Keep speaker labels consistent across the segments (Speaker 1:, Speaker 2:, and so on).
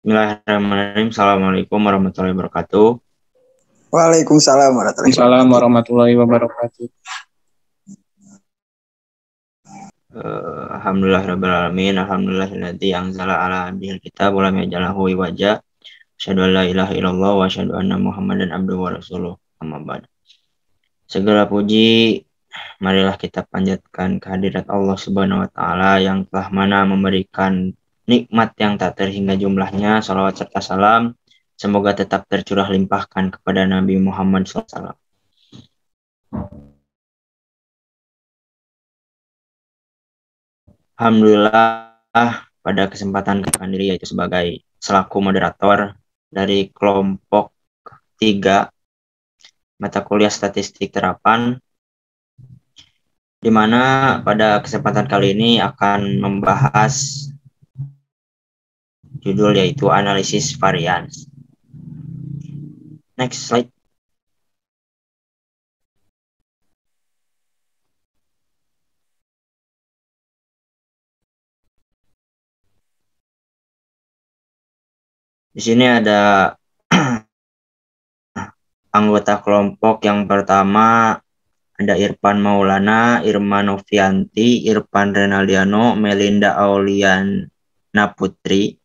Speaker 1: Bismillahirrahmanirrahim. Assalamualaikum warahmatullahi wabarakatuh.
Speaker 2: Waalaikumsalam
Speaker 3: warahmatullahi wabarakatuh.
Speaker 1: Alhamdulillahirrahmanirrahim. Alhamdulillahilladzi anzala ala abdihil kitab wa lam yaj'alhu iwaja. Asyhadu an la ilaha illallah wa asyhadu anna Muhammadan abduhu wa rasuluh. Amma ba'd. Segala puji marilah kita panjatkan kehadirat Allah Subhanahu wa taala yang telah mana memberikan nikmat yang tak terhingga jumlahnya. Salawat serta salam semoga tetap tercurah limpahkan kepada Nabi Muhammad SAW. Alhamdulillah pada kesempatan kali ini yaitu sebagai selaku moderator dari kelompok 3 mata kuliah statistik terapan, di mana pada kesempatan kali ini akan membahas judul yaitu analisis varians. Next slide. Di sini ada anggota kelompok yang pertama ada Irfan Maulana, Irma Novianti, Irfan Renaldiano, Melinda Auliana Putri,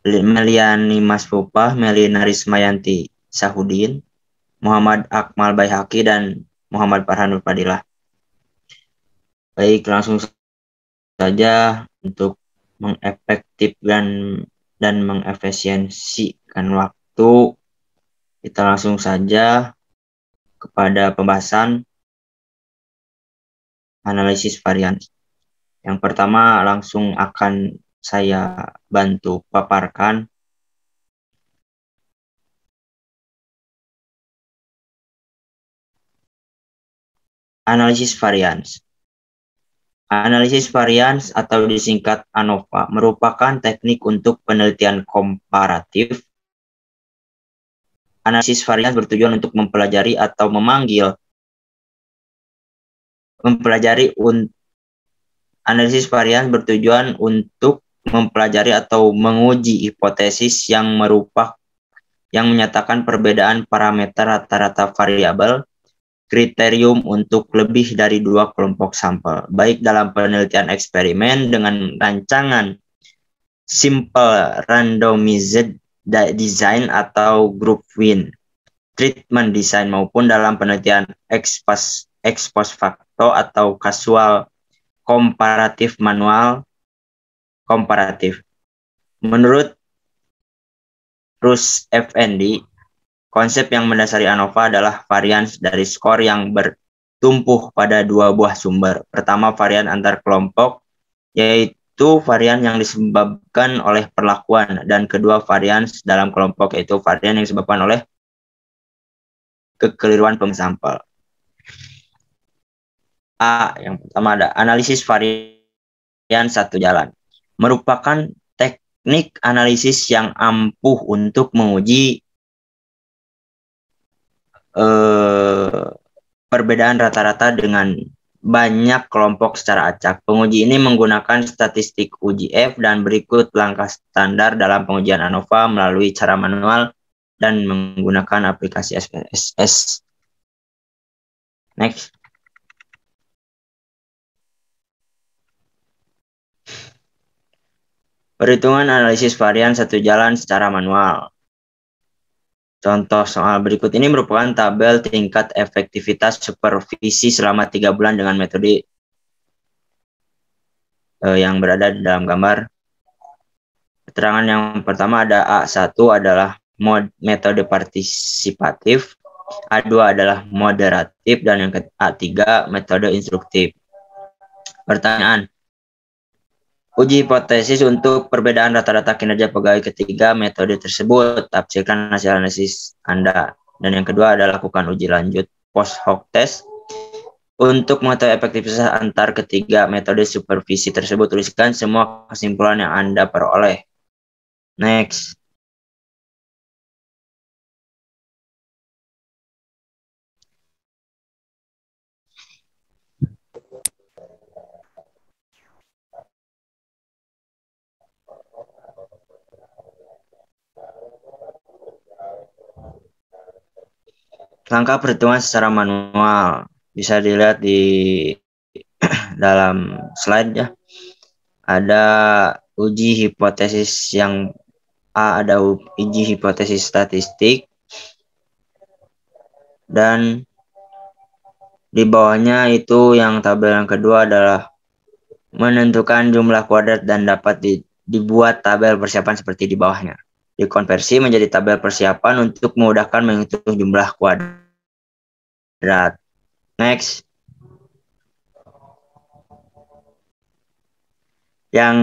Speaker 1: Meliani Masfupah, Melina Rismayanti Sahudin, Muhammad Akmal Baihaqi, dan Muhammad Farhanul Fadilah. Baik, langsung saja untuk mengefektifkan dan mengefisiensikan waktu, kita langsung saja kepada pembahasan analisis varians. Yang pertama langsung akan saya bantu paparkan. Analisis varians. Analisis varians atau disingkat ANOVA merupakan teknik untuk penelitian komparatif. Analisis varians bertujuan untuk mempelajari atau analisis varians bertujuan untuk mempelajari atau menguji hipotesis yang menyatakan perbedaan parameter rata-rata variabel kriterium untuk lebih dari 2 kelompok sampel, baik dalam penelitian eksperimen dengan rancangan simple randomized design atau group Wien treatment design maupun dalam penelitian ex post facto atau kasual komparatif manual komparatif. Menurut Rus Effendi, konsep yang mendasari ANOVA adalah varians dari skor yang bertumpu pada 2 buah sumber. Pertama, varian antar kelompok, yaitu varian yang disebabkan oleh perlakuan, dan kedua, varians dalam kelompok, yaitu varian yang disebabkan oleh kekeliruan pengsampel. Yang pertama ada analisis varian satu jalan. Merupakan teknik analisis yang ampuh untuk menguji perbedaan rata-rata dengan banyak kelompok secara acak. Penguji ini menggunakan statistik uji F dan berikut langkah standar dalam pengujian ANOVA melalui cara manual dan menggunakan aplikasi SPSS. Next. Perhitungan analisis varian satu jalan secara manual. Contoh soal berikut ini merupakan tabel tingkat efektivitas supervisi selama 3 bulan dengan metode yang berada di dalam gambar. Keterangan yang pertama ada A1 adalah metode partisipatif, A2 adalah moderatif, dan yang A3 metode instruktif. Pertanyaan, Uji hipotesis untuk perbedaan rata-rata kinerja pegawai ketiga metode tersebut. Tafsirkan hasil analisis Anda. Dan yang kedua adalah lakukan uji lanjut post hoc test. Untuk mengetahui efektivitas antar ketiga metode supervisi tersebut, tuliskan semua kesimpulan yang Anda peroleh. Next. Langkah perhitungan secara manual bisa dilihat di dalam slide ya. Ada uji hipotesis yang A, ada uji hipotesis statistik, dan di bawahnya itu yang tabel yang kedua adalah menentukan jumlah kuadrat dan dapat dibuat tabel persiapan seperti di bawahnya. Dikonversi menjadi tabel persiapan untuk memudahkan menghitung jumlah kuadrat. Next. Yang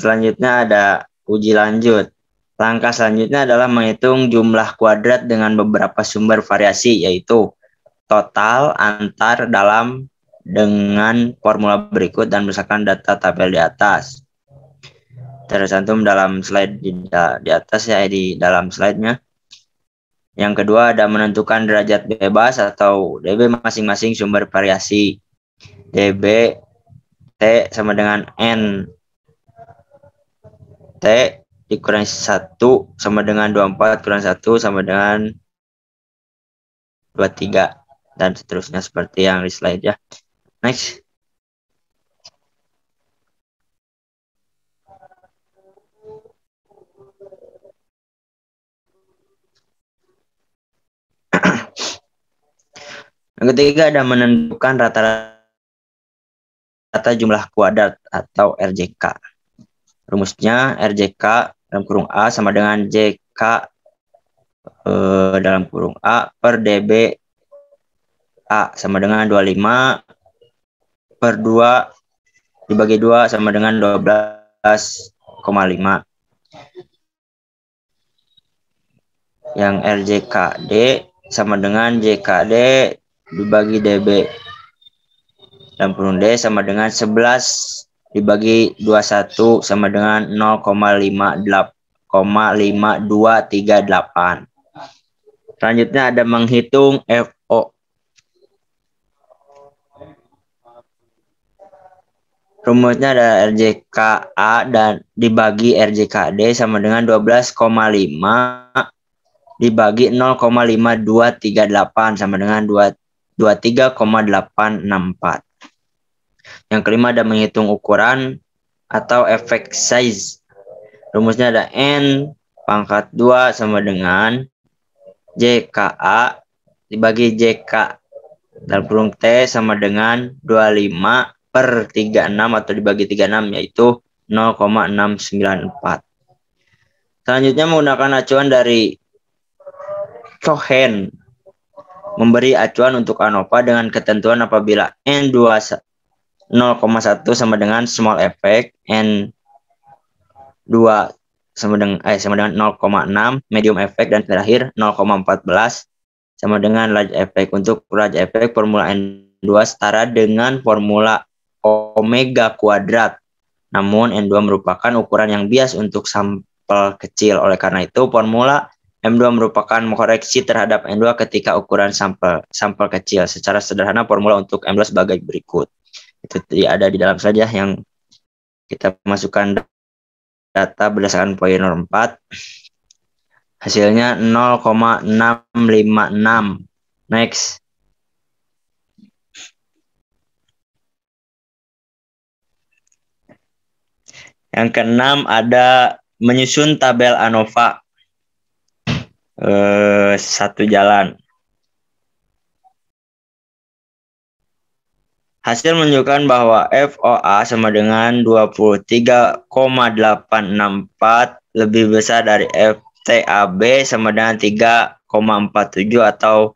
Speaker 1: selanjutnya ada uji lanjut. Langkah selanjutnya adalah menghitung jumlah kuadrat dengan beberapa sumber variasi, yaitu total, antar, dalam, dengan formula berikut dan berdasarkan data tabel di atas. Tercantum dalam slide di atas ya, di dalam slide-nya. Yang kedua ada menentukan derajat bebas atau DB masing-masing sumber variasi. DB T sama dengan N. T dikurangi 1 sama dengan 24 kurang 1 sama dengan 23 dan seterusnya seperti yang di slide ya. Next. Yang ketiga ada menentukan rata-rata jumlah kuadrat atau RJK. Rumusnya RJK dalam kurung A sama dengan JK dalam kurung A per DB A sama dengan 25 per 2 dibagi 2 sama dengan 12,5. Yang RJKD sama dengan JKD dibagi DB dalam kurung D sama dengan 11 dibagi 21 sama dengan 0,5238. Selanjutnya ada menghitung FO. Rumusnya ada RJKA dan dibagi RJKD sama dengan 12,5 dibagi 0,5238 sama dengan 23,864. Yang kelima ada menghitung ukuran atau efek size. Rumusnya ada N pangkat 2 sama dengan JKA dibagi JK dalam kurung T sama dengan 25 per 36 atau dibagi 36 yaitu 0,694. Selanjutnya menggunakan acuan dari Cohen memberi acuan untuk ANOVA dengan ketentuan apabila N2 0,1 sama dengan small effect, N2 sama dengan 0,6 medium effect, dan terakhir 0,14 sama dengan large effect. Untuk large effect formula N2 setara dengan formula omega kuadrat. Namun N2 merupakan ukuran yang bias untuk sampel kecil. Oleh karena itu formula M2 merupakan koreksi terhadap N2 ketika ukuran sampel kecil. Secara sederhana formula untuk M2 sebagai berikut. Itu ada di dalam saja yang kita masukkan data berdasarkan poin nomor 4. Hasilnya 0,656. Next. Yang keenam ada menyusun tabel ANOVA. Satu jalan. Hasil menunjukkan bahwa FOA sama dengan 23,864 lebih besar dari FTAB sama dengan 3,47 atau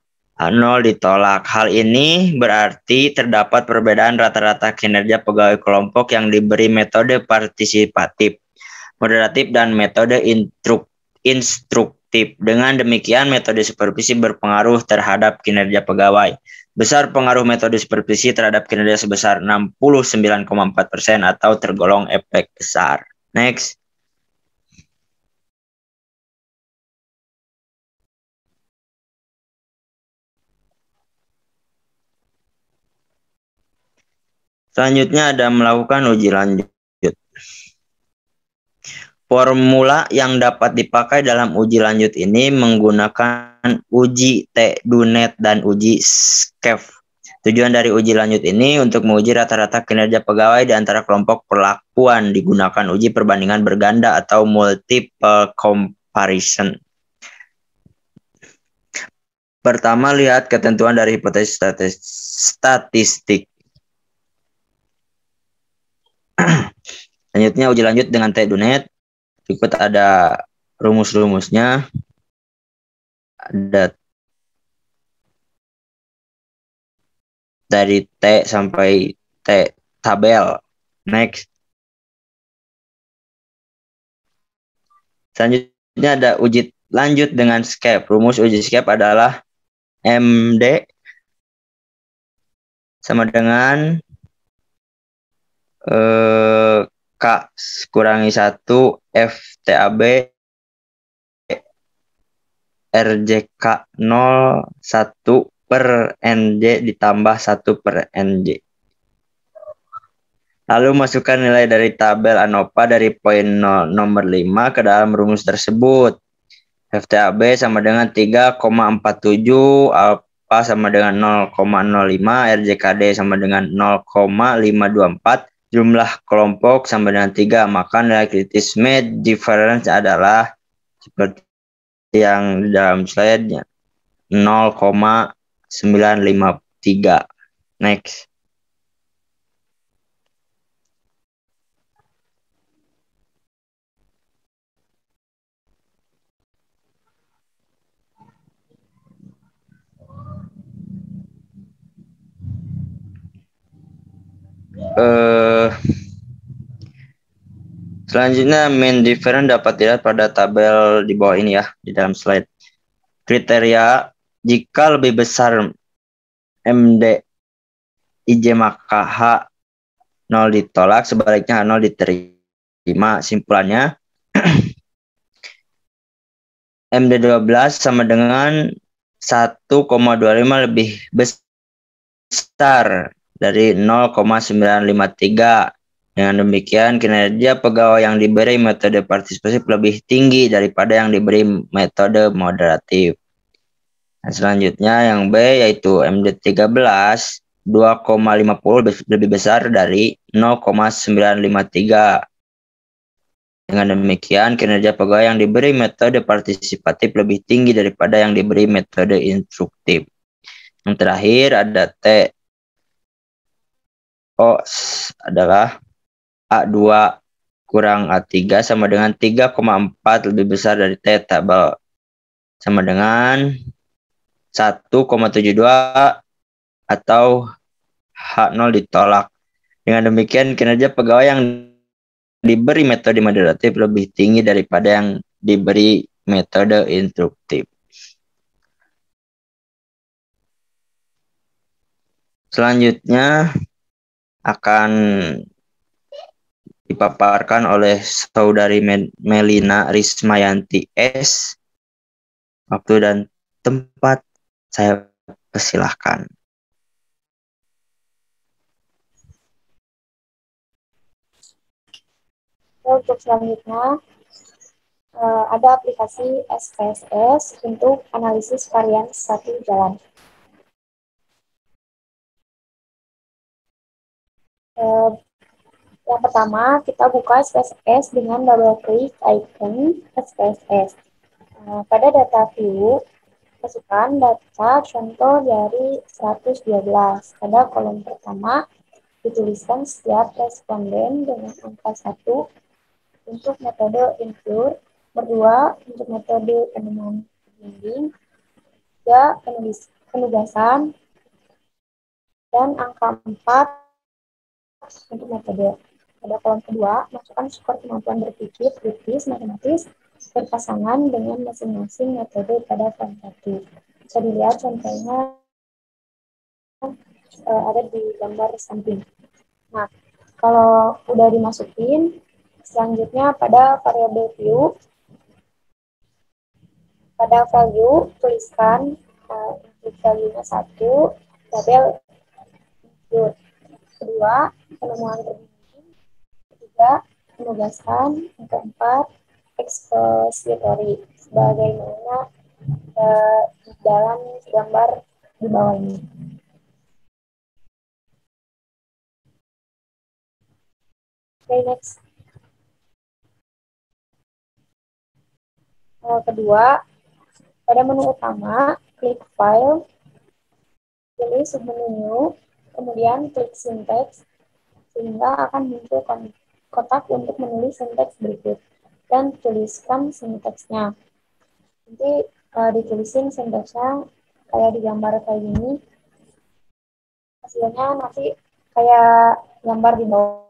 Speaker 1: Nol ditolak. Hal ini berarti terdapat perbedaan rata-rata kinerja pegawai kelompok yang diberi metode partisipatif, moderatif, dan metode instruktif. Dengan demikian, metode supervisi berpengaruh terhadap kinerja pegawai. Besar pengaruh metode supervisi terhadap kinerja sebesar 69,4% atau tergolong efek besar. Next. Selanjutnya ada melakukan uji lanjut. Formula yang dapat dipakai dalam uji lanjut ini menggunakan uji T-Dunet dan uji SCEF. Tujuan dari uji lanjut ini untuk menguji rata-rata kinerja pegawai di antara kelompok perlakuan. Digunakan uji perbandingan berganda atau multiple comparison. Pertama, lihat ketentuan dari hipotesis statistik. Selanjutnya uji lanjut dengan T-Dunet. Berikut ada rumus-rumusnya. Ada dari T sampai T tabel. Next. Selanjutnya ada uji lanjut dengan SCEF. Rumus uji SCEF adalah MD sama dengan K kurangi 1 FTAB RJK 0 1 per NJ ditambah 1 per NJ. Lalu masukkan nilai dari tabel ANOVA dari poin nomor 5 ke dalam rumus tersebut. FTAB sama dengan 3,47, alfa sama dengan 0,05, RJKD sama dengan 0,524, jumlah kelompok sama dengan 3, maka nilai kritis mean difference adalah seperti yang di dalam slide-nya 0,953. Next. Selanjutnya mean difference dapat dilihat pada tabel di bawah ini ya, di dalam slide. Kriteria jika lebih besar MD IJ maka H 0 ditolak, sebaliknya H0 diterima. Simpulannya MD 12 sama dengan 1,25 lebih besar dari 0,953. Dengan demikian, kinerja pegawai yang diberi metode partisipatif lebih tinggi daripada yang diberi metode moderatif. Nah, selanjutnya yang B yaitu MD 13 2,50 lebih besar dari 0,953. Dengan demikian, kinerja pegawai yang diberi metode partisipatif lebih tinggi daripada yang diberi metode instruktif. Yang terakhir ada T. O adalah A2 kurang A3 sama dengan 3,4 lebih besar dari T tabel. Sama dengan 1,72 atau H0 ditolak. Dengan demikian, kinerja pegawai yang diberi metode moderatif lebih tinggi daripada yang diberi metode instruktif. Selanjutnya akan dipaparkan oleh saudari Melina Rismayanti S. Waktu dan tempat saya persilahkan.
Speaker 4: Untuk selanjutnya ada aplikasi SPSS untuk analisis varian satu jalan. Yang pertama, kita buka SPSS dengan double klik icon SPSS. Pada data view, masukkan data contoh dari 112. Pada kolom pertama, dituliskan setiap responden dengan angka 1 untuk metode include, berdua untuk metode penemuan bimbing, 3 penugasan, dan angka 4 untuk metode. Pada kolom kedua, masukkan skor kemampuan berpikir, kritis, matematis, berpasangan dengan masing-masing metode pada form 1. Bisa dilihat contohnya ada di gambar samping. Nah, kalau udah dimasukin, selanjutnya pada variabel view, pada value tuliskan value-nya 1, label include. Kedua, penemuan tertinggi. Ketiga, penugasan. Yang keempat, expository. Sebagaimana dalam gambar di bawah ini. Okay, next. Kedua, pada menu utama, klik File, pilih submenu New, kemudian klik Syntax, sehingga akan muncul kotak untuk menulis sinteks berikut, dan tuliskan sinteksnya. Nanti ditulisin sinteksnya kayak di gambar kayak gini, hasilnya nanti kayak gambar di bawah.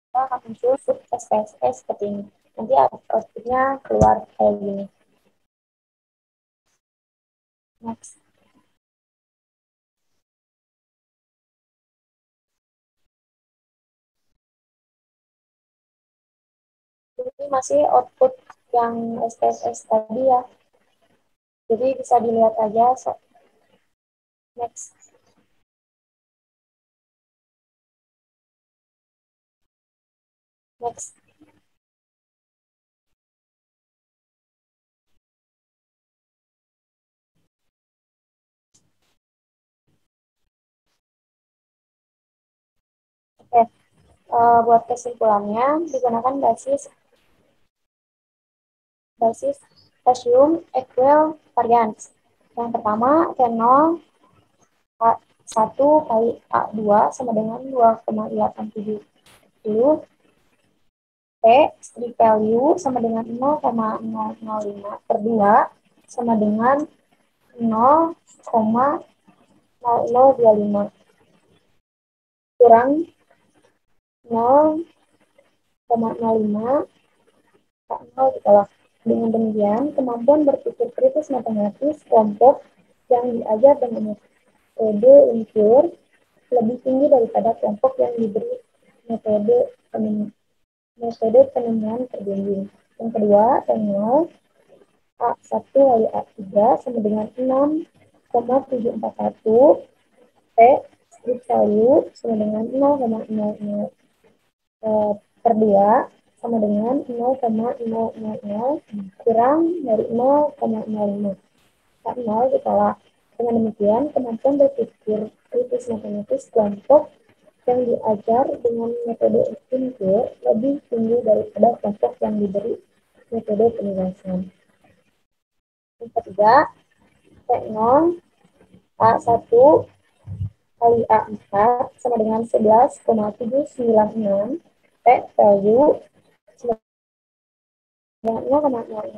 Speaker 4: Kita akan muncul sub SPSS seperti ini. Nanti outputnya keluar kayak gini. Next. Ini masih output yang SPSS tadi ya. Jadi bisa dilihat aja. Next. Next. Oke. Buat kesimpulannya, digunakan basis Hasium equal variance. Yang pertama, T0 A1 kali A2 sama dengan 2,870. P strip value sama dengan 0,005 per 2 sama dengan 0,0025 kurang 0,05 0 ditolak. Dengan demikian, kemampuan berpikir kritis matematis kelompok yang diajar dengan metode unsur lebih tinggi daripada kelompok yang diberi metode penemuan terbimbing. Yang kedua, T0 A1 kali A3 sama dengan 6,741 P strip value sama dengan 0,00 per 2 sama dengan 0,000 kurang dari 0,05. 0 ditolak. Dengan demikian, kemampuan berpikir kritis matematis kelompok yang diajar dengan metode unsur lebih tinggi daripada kelompok yang diberi metode penugasan. Yang ketiga, T0 A1 kali A4 sama dengan 11,796 P value dengan 0,00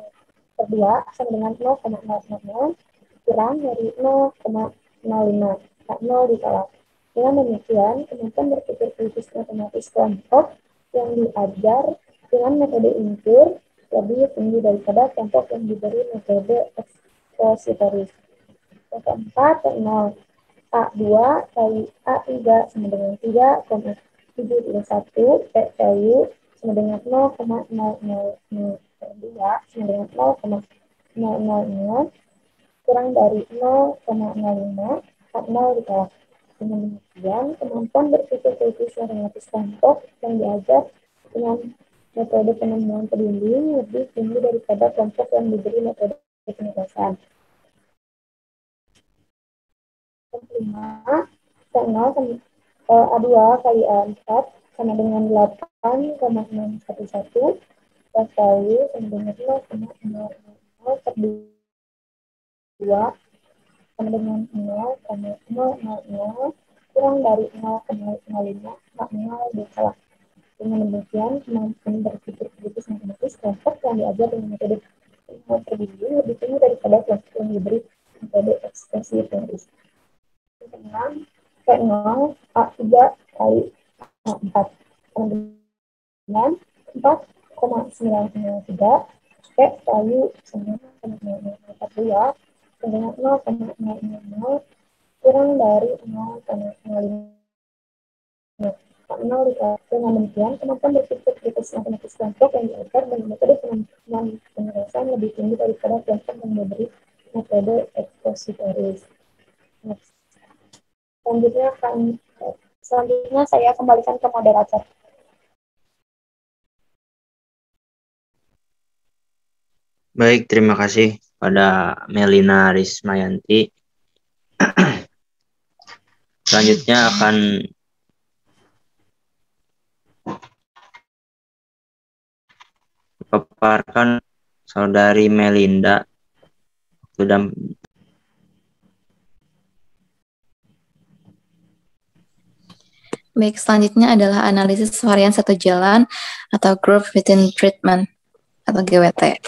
Speaker 4: per 2 sama dengan 0,000 kurang dari 0,05. 0 ditolak. Dengan demikian, kemampuan berpikir kritis matematis kelompok yang diajar dengan metode unsur lebih tinggi daripada kelompok yang diberi metode expositoris. Yang keempat, 0 A2 kali A3 sama dengan 3,731 P value sama dengan 0,000 per 2 sama dengan 0,000 kurang dari 0,05. 0 ditolak. Dengan demikian, kemampuan berpikir kritis matematis kelompok yang diajar dengan metode penemuan terbimbing lebih tinggi daripada kelompok yang diberi metode penugasan. Yang kelima, A2 kali A4 sama dengan 8,611 plus value sama dengan 0,00 per 2 sama dengan 0,000 kurang dari 0,05 maka 0 ditolak. Dengan demikian, kemampuan berpikir kritis matematis kelompok yang diajar dengan metode ilmuwan terbimbing lebih tinggi daripada kelompok yang diberi metode ekspresi teoris. Dengan P0 A3 kali A4 dengan 4,903 P kali 9,042 dengan 0,000 kurang dari 0,05. Dengan demikian, kemampuan berpikir kritis matematis kelompok yang diajar dengan metode penyelesaian lebih tinggi daripada kelompok yang diberi metode ekspositoris. Selanjutnya saya kembalikan ke moderator.
Speaker 1: Baik, terima kasih pada Melina Rismayanti. Selanjutnya akan dipaparkan Saudari Melinda.
Speaker 5: Baik, selanjutnya adalah analisis varian satu jalan atau Group Within Treatment atau GWT.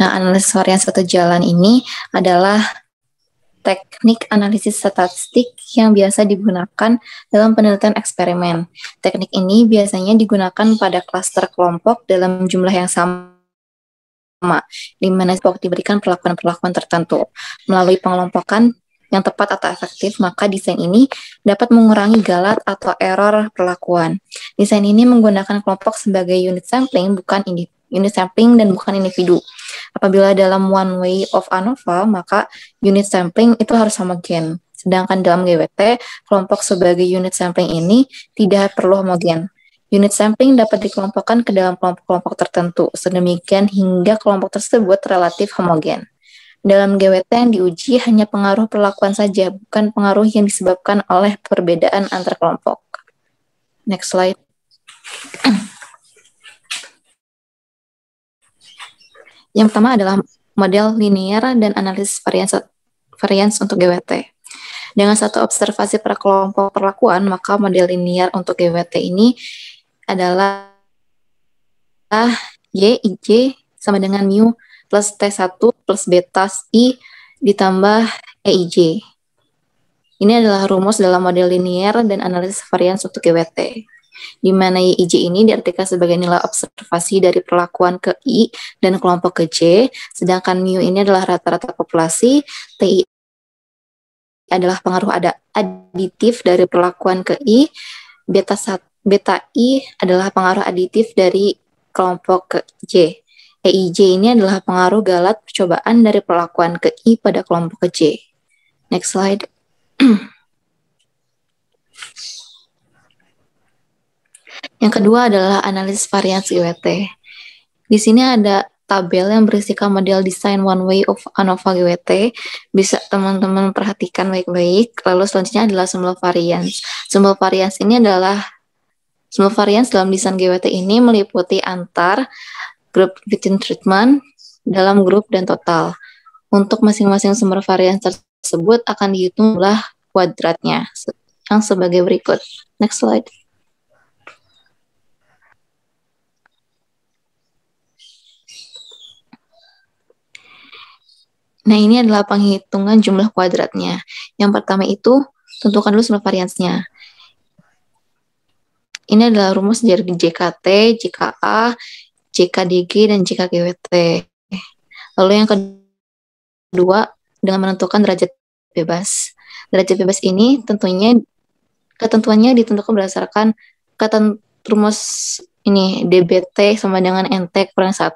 Speaker 5: Nah, analisis varian satu jalan ini adalah teknik analisis statistik yang biasa digunakan dalam penelitian eksperimen. Teknik ini biasanya digunakan pada klaster kelompok dalam jumlah yang sama, di mana kelompok diberikan perlakuan-perlakuan tertentu. Melalui pengelompokan yang tepat atau efektif, maka desain ini dapat mengurangi galat atau error perlakuan. Desain ini menggunakan kelompok sebagai unit sampling, unit sampling dan bukan individu. Apabila dalam one way of ANOVA, maka unit sampling itu harus homogen. Sedangkan dalam GWT, kelompok sebagai unit sampling ini tidak perlu homogen. Unit sampling dapat dikelompokkan ke dalam kelompok-kelompok tertentu, sedemikian hingga kelompok tersebut relatif homogen. Dalam GWT yang diuji hanya pengaruh perlakuan saja, bukan pengaruh yang disebabkan oleh perbedaan antar kelompok. Next slide. Yang pertama adalah model linear dan analisis varians untuk GWT. Dengan satu observasi per kelompok perlakuan, maka model linear untuk GWT ini adalah Y, IJ sama dengan mu plus T1 plus beta I ditambah EIJ. Ini adalah rumus dalam model linear dan analisis varians untuk GWT, di mana YIJ ini diartikan sebagai nilai observasi dari perlakuan ke I dan kelompok ke J, sedangkan mu ini adalah rata-rata populasi, TI adalah pengaruh aditif dari perlakuan ke I, beta I adalah pengaruh aditif dari kelompok ke J. EIJ ini adalah pengaruh galat percobaan dari perlakuan ke I pada kelompok ke J. Next slide. Yang kedua adalah analisis varians GWT. Di sini ada tabel yang berisikan model desain one way of ANOVA GWT. Bisa teman-teman perhatikan baik-baik. Lalu selanjutnya adalah sumber varians. Sumber varians ini adalah sumber varians dalam desain GWT ini meliputi antar group within treatment, dalam grup, dan total. Untuk masing-masing sumber varians tersebut akan dihitung jumlah kuadratnya yang sebagai berikut. Next slide. Nah, ini adalah penghitungan jumlah kuadratnya. Yang pertama itu, tentukan dulu sumber variansnya. Ini adalah rumus dari JKT, JKA, JKDG, dan JKGWT. Lalu yang kedua, dengan menentukan derajat bebas. Derajat bebas ini ketentuannya ditentukan berdasarkan rumus ini, DBT sama dengan NT kurang 1,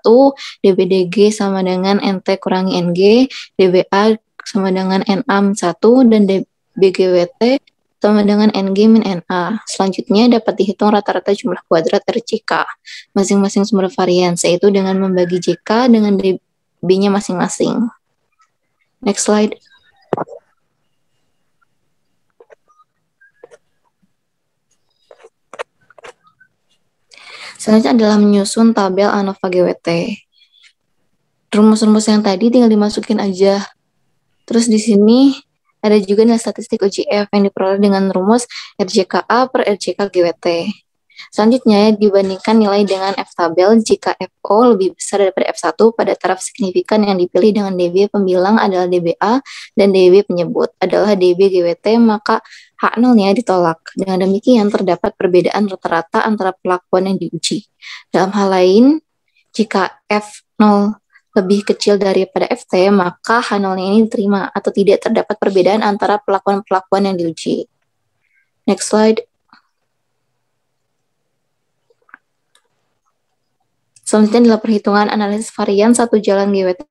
Speaker 5: DBDG sama dengan NT kurangi NG, DBA sama dengan NA 1, dan DBGWT sama dengan NG min NA. Selanjutnya dapat dihitung rata-rata jumlah kuadrat RJK masing-masing sumber varians, yaitu dengan membagi JK dengan DB-nya masing-masing. Next slide. Selanjutnya adalah menyusun tabel ANOVA GWT. Rumus-rumus yang tadi tinggal dimasukin aja Terus di sini ada juga nilai statistik UJF yang diperoleh dengan rumus RJKA per RJK GWT. Selanjutnya, dibandingkan nilai dengan F-tabel jika FO lebih besar daripada F1 pada taraf signifikan yang dipilih dengan dB pembilang adalah dBA dan dB penyebut adalah dB GWT, maka H0-nya ditolak. Dengan demikian, terdapat perbedaan rata-rata antara perlakuan yang diuji. Dalam hal lain, jika F0 lebih kecil daripada FT, maka H0-nya ini diterima atau tidak terdapat perbedaan antara perlakuan-perlakuan yang diuji. Next slide. Selanjutnya adalah perhitungan analisis varian satu jalan GWT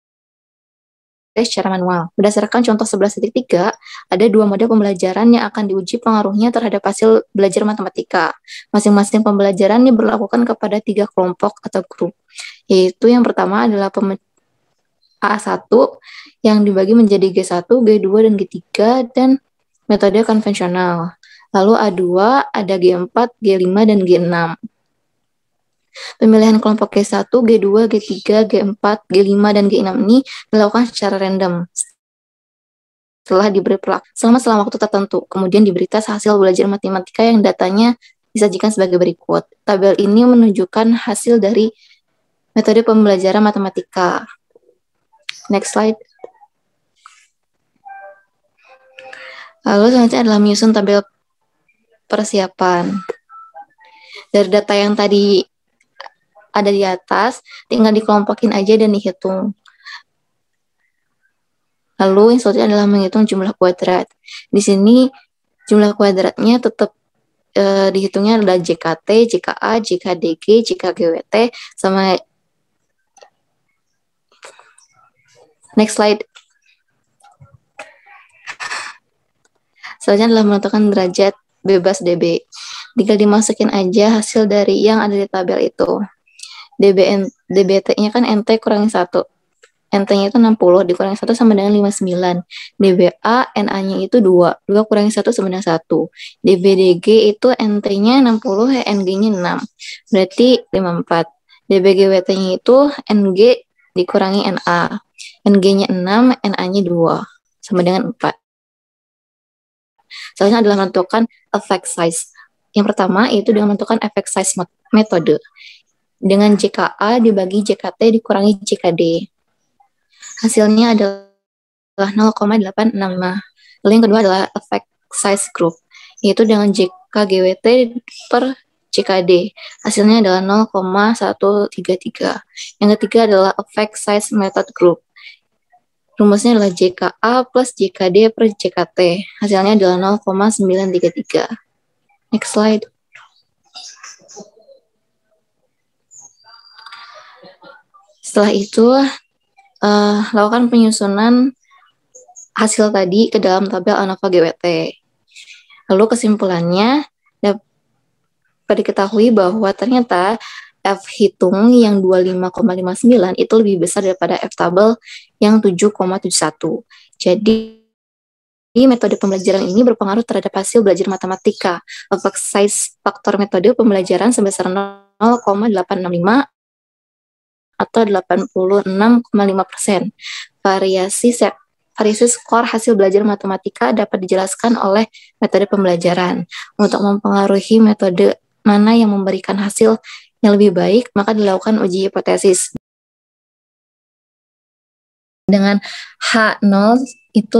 Speaker 5: secara manual. Berdasarkan contoh 11.3, ada dua model pembelajaran yang akan diuji pengaruhnya terhadap hasil belajar matematika. Masing-masing pembelajaran diberlakukan kepada 3 kelompok atau grup, yaitu yang pertama adalah A1 yang dibagi menjadi G1, G2, dan G3, dan metode konvensional. Lalu A2 ada G4, G5, dan G6. Pemilihan kelompok G1, G2, G3, G4, G5, dan G6 ini dilakukan secara random setelah diberi selama waktu tertentu. Kemudian diberi tes hasil belajar matematika yang datanya disajikan sebagai berikut. Tabel ini menunjukkan hasil dari metode pembelajaran matematika. Next slide. Lalu selanjutnya adalah menyusun tabel persiapan. Dari data yang tadi ada di atas, tinggal dikelompokin aja dan dihitung. Lalu yang selanjutnya adalah menghitung jumlah kuadrat. Di sini jumlah kuadratnya tetap dihitungnya adalah JKT, JKA, JKDG, JKGWT, sama next slide. Selanjutnya adalah menentukan derajat bebas dB. Tinggal dimasukin aja hasil dari yang ada di tabel itu. DBT-nya kan NT kurangi 1. NT-nya itu 60, dikurangi 1 sama dengan 59. DBA, NA-nya itu 2. 2 kurangi 1 sama dengan 1. DBDG itu NT-nya 60, NG-nya 6. Berarti 54. DBGWT-nya itu NG dikurangi NA. NG-nya 6, NA-nya 2. Sama dengan 4. Selanjutnya adalah menentukan effect size. Yang pertama itu dengan menentukan effect size metode. Dengan JKA dibagi JKT dikurangi JKD. Hasilnya adalah 0,865. Lalu yang kedua adalah effect size group, yaitu dengan JKGWT per JKD. Hasilnya adalah 0,133. Yang ketiga adalah effect size method group. Rumusnya adalah JKA plus JKD per JKT. Hasilnya adalah 0,933. Next slide. Setelah itu, lakukan penyusunan hasil tadi ke dalam tabel ANOVA GWT. Lalu kesimpulannya, dapat diketahui bahwa ternyata F hitung yang 25,59 itu lebih besar daripada F tabel yang 7,71. Jadi, metode pembelajaran ini berpengaruh terhadap hasil belajar matematika. Effect size faktor metode pembelajaran sebesar 0,865 atau 86,5%. Variasi skor hasil belajar matematika dapat dijelaskan oleh metode pembelajaran. Untuk mempengaruhi metode mana yang memberikan hasil yang lebih baik, maka dilakukan uji hipotesis. Dengan H0 itu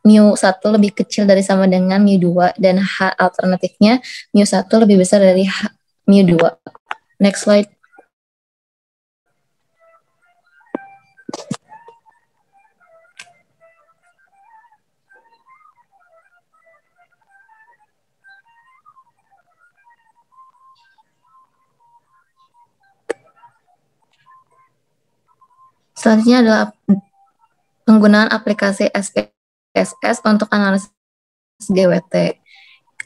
Speaker 5: mu1 lebih kecil dari sama dengan mu2, dan H alternatifnya mu1 lebih besar dari mu2. Next slide. Selanjutnya adalah penggunaan aplikasi SPSS untuk analisis GWT.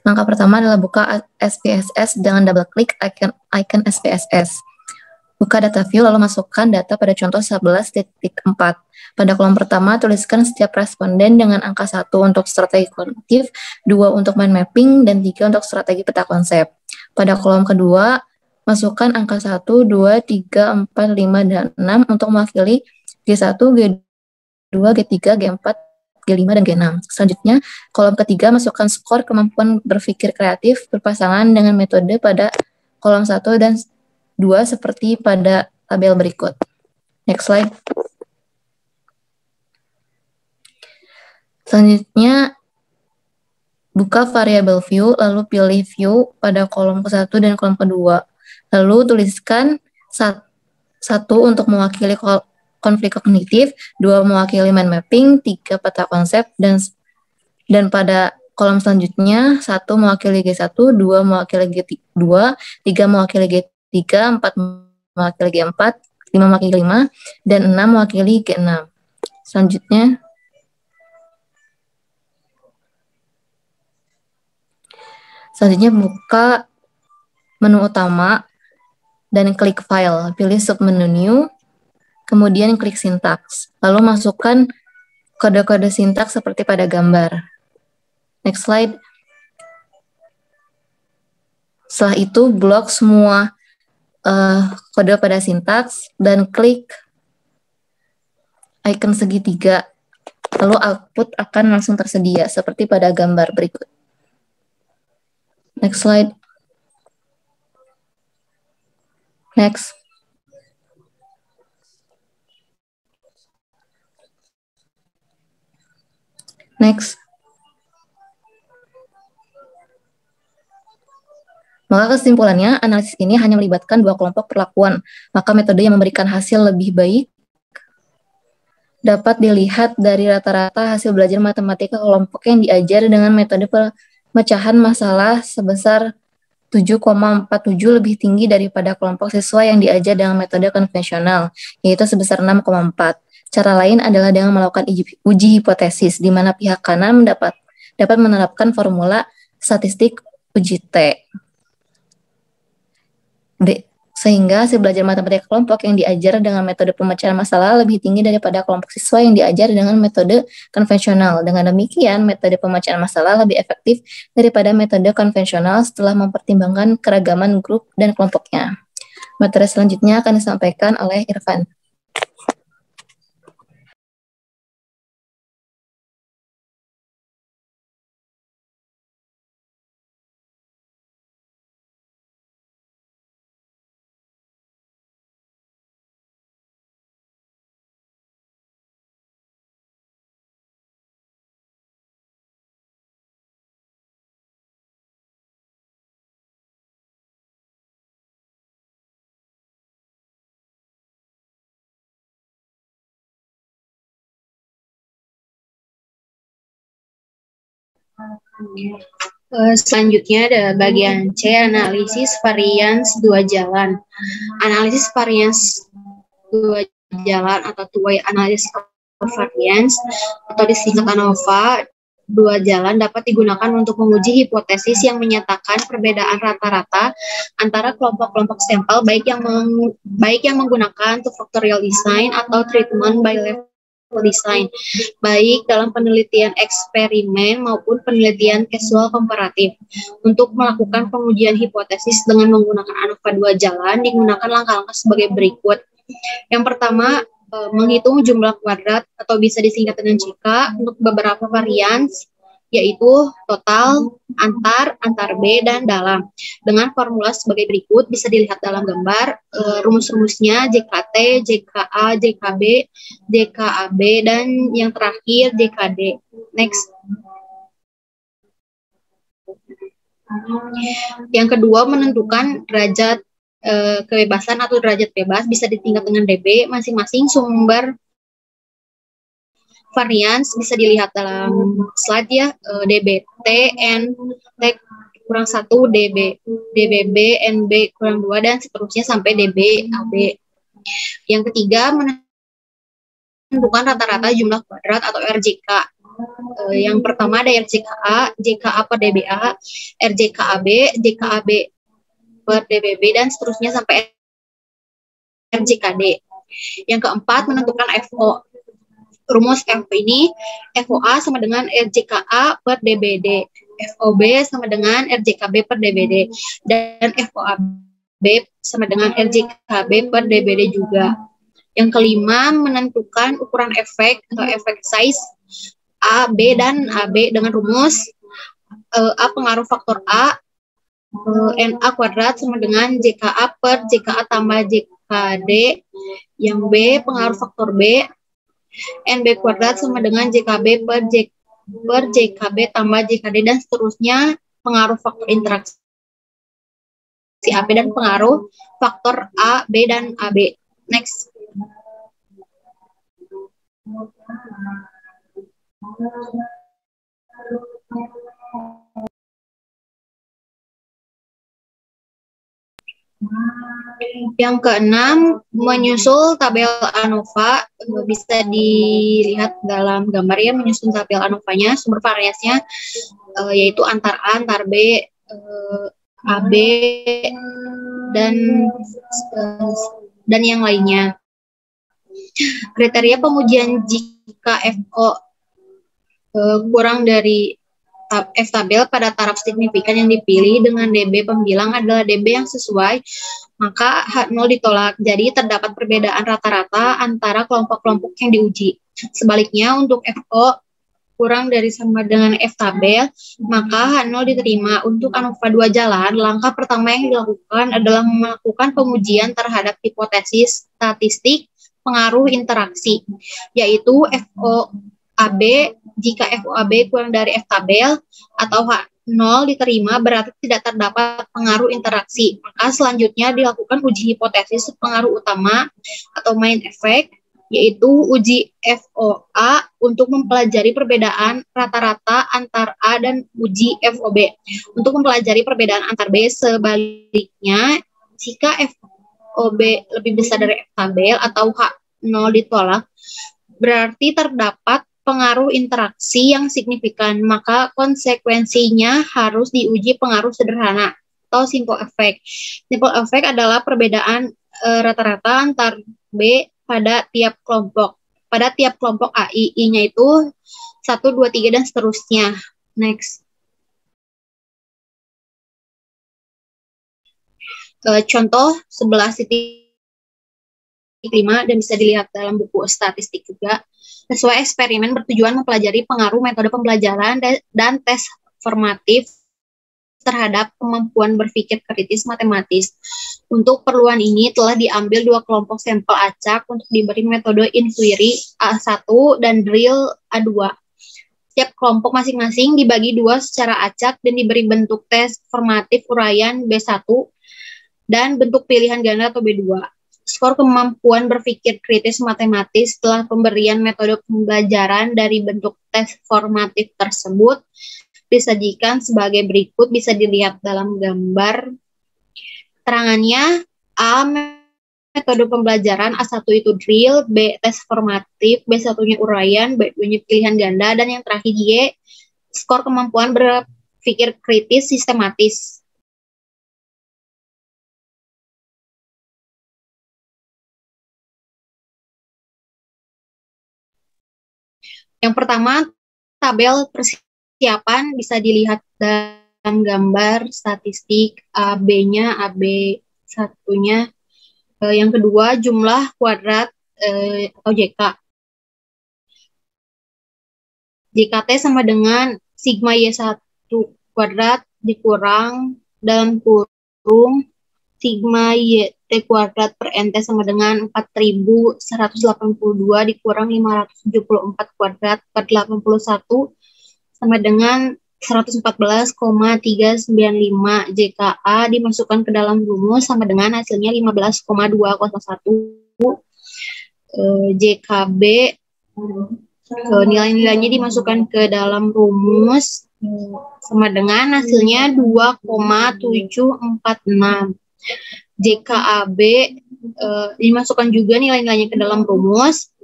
Speaker 5: Langkah pertama adalah buka SPSS dengan double klik icon SPSS. Buka data view lalu masukkan data pada contoh 11.4. Pada kolom pertama tuliskan setiap responden dengan angka 1 untuk strategi kognitif, 2 untuk mind mapping, dan 3 untuk strategi peta konsep. Pada kolom kedua masukkan angka 1, 2, 3, 4, 5, dan 6 untuk mewakili G1, G2, G3, G4, G5, dan G6. Selanjutnya, kolom ketiga masukkan skor kemampuan berpikir kreatif berpasangan dengan metode pada kolom 1 dan 2 seperti pada tabel berikut. Next slide. Selanjutnya, buka variabel view, lalu pilih view pada kolom ke-1 dan kolom kedua. Lalu tuliskan 1 untuk mewakili konflik kognitif, 2 mewakili mind mapping, 3 peta konsep, dan pada kolom selanjutnya 1 mewakili G1, 2 mewakili G2, 3 mewakili G3, 4 mewakili G4, 5 mewakili G5, dan 6 mewakili G6. Selanjutnya buka menu utama dan klik file, pilih submenu new, kemudian klik sintaks, lalu masukkan kode-kode sintaks seperti pada gambar. Next slide. Setelah itu blok semua kode pada sintaks dan klik icon segitiga, lalu output akan langsung tersedia seperti pada gambar berikut. Next slide. Next. Next. Maka kesimpulannya, analisis ini hanya melibatkan 2 kelompok perlakuan. Maka metode yang memberikan hasil lebih baik dapat dilihat dari rata-rata hasil belajar matematika kelompok yang diajar dengan metode pemecahan masalah sebesar 7,47 lebih tinggi daripada kelompok siswa yang diajar dengan metode konvensional, yaitu sebesar 6,4. Cara lain adalah dengan melakukan uji hipotesis, di mana pihak kanan dapat menerapkan formula statistik uji T. Sehingga hasil belajar matematika kelompok yang diajar dengan metode pemecahan masalah lebih tinggi daripada kelompok siswa yang diajar dengan metode konvensional. Dengan demikian, metode pemecahan masalah lebih efektif daripada metode konvensional setelah mempertimbangkan keragaman grup dan kelompoknya. Materi selanjutnya akan disampaikan oleh Irfan.
Speaker 6: Selanjutnya ada bagian C, analisis varians 2 jalan. Analisis varians 2 jalan atau two-way analysis of variance atau disingkat ANOVA 2 jalan dapat digunakan untuk menguji hipotesis yang menyatakan perbedaan rata-rata antara kelompok-kelompok sampel baik yang menggunakan two factorial design atau treatment by level design, baik dalam penelitian eksperimen maupun penelitian casual komparatif. Untuk melakukan pengujian hipotesis dengan menggunakan ANOVA 2 jalan digunakan langkah-langkah sebagai berikut. Yang pertama, menghitung jumlah kuadrat atau bisa disingkat dengan JK untuk beberapa varians, yaitu total, antar B, dan dalam. Dengan formula sebagai berikut, bisa dilihat dalam gambar, rumus-rumusnya JKT, JKA, JKB, JKAB, dan yang terakhir JKD. Next. Yang kedua, menentukan derajat kebebasan atau derajat bebas bisa ditingkat dengan DB. Masing-masing sumber varians bisa dilihat dalam slide ya, DBT, N, T kurang 1, DB, DBB, NB kurang 2, dan seterusnya sampai DB, AB. Yang ketiga, menentukan rata-rata jumlah kuadrat atau RJK. Yang pertama ada RJKA, JKA per DBA, RJKAB, JKAB per DBB, dan seterusnya sampai RJKD. Yang keempat, menentukan FO. Rumus F ini, FOA sama dengan RJKA per DBD, FOB sama dengan RJKB per DBD, dan FOAB sama dengan RJKB per DBD juga. Yang kelima, menentukan ukuran efek atau efek size. A, B, dan AB dengan rumus A pengaruh faktor A NA kuadrat sama dengan JKA per JKA tambah JKD, yang B pengaruh faktor B NB kuadrat sama dengan JKB per JKB tambah JKD, dan seterusnya pengaruh faktor interaksi AB dan pengaruh faktor A, B, dan AB. Next. Yang keenam, menyusul tabel ANOVA. Bisa dilihat dalam gambar ya, menyusun tabel ANOVA-nya. Sumber variasinya yaitu antar A, antar B, AB, dan yang lainnya. Kriteria pengujian jika FO kurang dari F tabel pada taraf signifikan yang dipilih dengan DB pembilang adalah DB yang sesuai, maka H0 ditolak. Jadi terdapat perbedaan rata-rata antara kelompok-kelompok yang diuji. Sebaliknya untuk FO kurang dari sama dengan F tabel, maka H0 diterima. Untuk ANOVA 2 jalan, langkah pertama yang dilakukan adalah melakukan pengujian terhadap hipotesis statistik pengaruh interaksi, yaitu FOAB. Jika FOAB kurang dari F tabel atau H0 diterima, berarti tidak terdapat pengaruh interaksi. Maka selanjutnya dilakukan uji hipotesis pengaruh utama atau main effect, yaitu uji FOA untuk mempelajari perbedaan rata-rata antar A, dan uji FOB untuk mempelajari perbedaan antar B. Sebaliknya, jika FOB lebih besar dari F tabel atau H0 ditolak, berarti terdapat pengaruh interaksi yang signifikan, maka konsekuensinya harus diuji pengaruh sederhana atau simple effect. Simple effect adalah perbedaan rata-rata antar B pada tiap kelompok. Pada tiap kelompok AI, I-nya itu 1, 2, 3, dan seterusnya. Next. Contoh 11.5 dan bisa dilihat dalam buku statistik juga. Sesuai eksperimen bertujuan mempelajari pengaruh metode pembelajaran dan tes formatif terhadap kemampuan berpikir kritis matematis. Untuk keperluan ini telah diambil 2 kelompok sampel acak untuk diberi metode inquiry A1 dan drill A2. Setiap kelompok masing-masing dibagi 2 secara acak dan diberi bentuk tes formatif uraian B1 dan bentuk pilihan ganda atau B2. Skor kemampuan berpikir kritis matematis setelah pemberian metode pembelajaran dari bentuk tes formatif tersebut disajikan sebagai berikut, bisa dilihat dalam gambar. Keterangannya, A. Metode pembelajaran, A1 itu drill, B. Tes formatif, B1-nya uraian, B2-nya pilihan ganda, dan yang terakhir Y. Skor kemampuan berpikir kritis sistematis. Yang pertama, tabel persiapan bisa dilihat dalam gambar statistik AB-nya, AB1-nya. Yang kedua, jumlah kuadrat atau JK. JKT sama dengan sigma Y1 kuadrat dikurang dalam kurung sigma YT kuadrat per NT sama dengan 4.182 dikurang 574 kuadrat per 81 sama dengan 114,395 JKA dimasukkan ke dalam rumus sama dengan hasilnya 15,201 JKB. Nilai-nilainya dimasukkan ke dalam rumus sama dengan hasilnya 2,746. JKAB dimasukkan juga nilai-nilainya ke dalam rumus,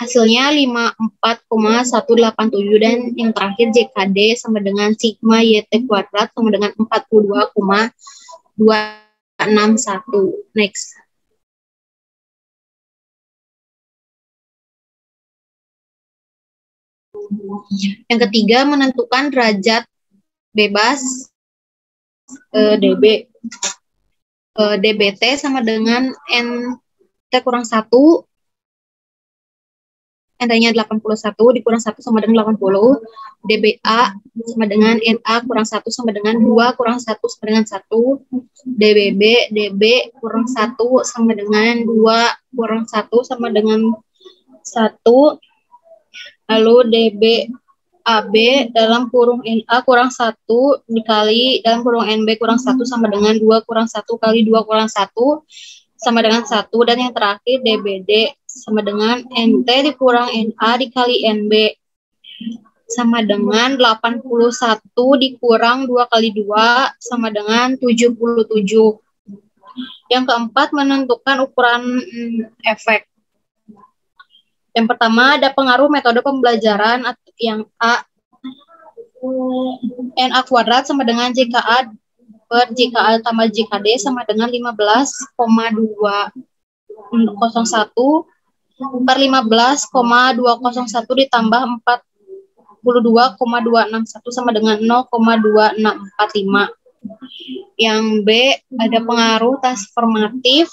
Speaker 6: hasilnya 54,187, dan yang terakhir JKD sama dengan sigma YT kuadrat sama dengan 42,261. Next. Yang ketiga, menentukan derajat bebas DB. DBT sama dengan NT kurang 1, NT-nya 81 dikurang 1 sama dengan 80. DBA sama dengan NA kurang 1 sama dengan 2 kurang 1 sama dengan 1. DB kurang 1 sama dengan 2 kurang 1 sama dengan 1. Lalu DBAB dalam kurung NA kurang 1 dikali dalam kurung NB kurang 1 sama dengan 2 kurang 1 kali 2 kurang 1 sama dengan 1. Dan yang terakhir DBD sama dengan NT dikurang NA dikali NB sama dengan 81 dikurang 2 kali 2 sama dengan 77. Yang keempat, menentukan ukuran efek. Yang pertama, ada pengaruh metode pembelajaran yang A. NA kuadrat sama dengan JKA per JKA tambah JKD sama dengan 15,201 per 15,201 ditambah 42,261 sama dengan 0,2645. Yang B, ada pengaruh transformatif.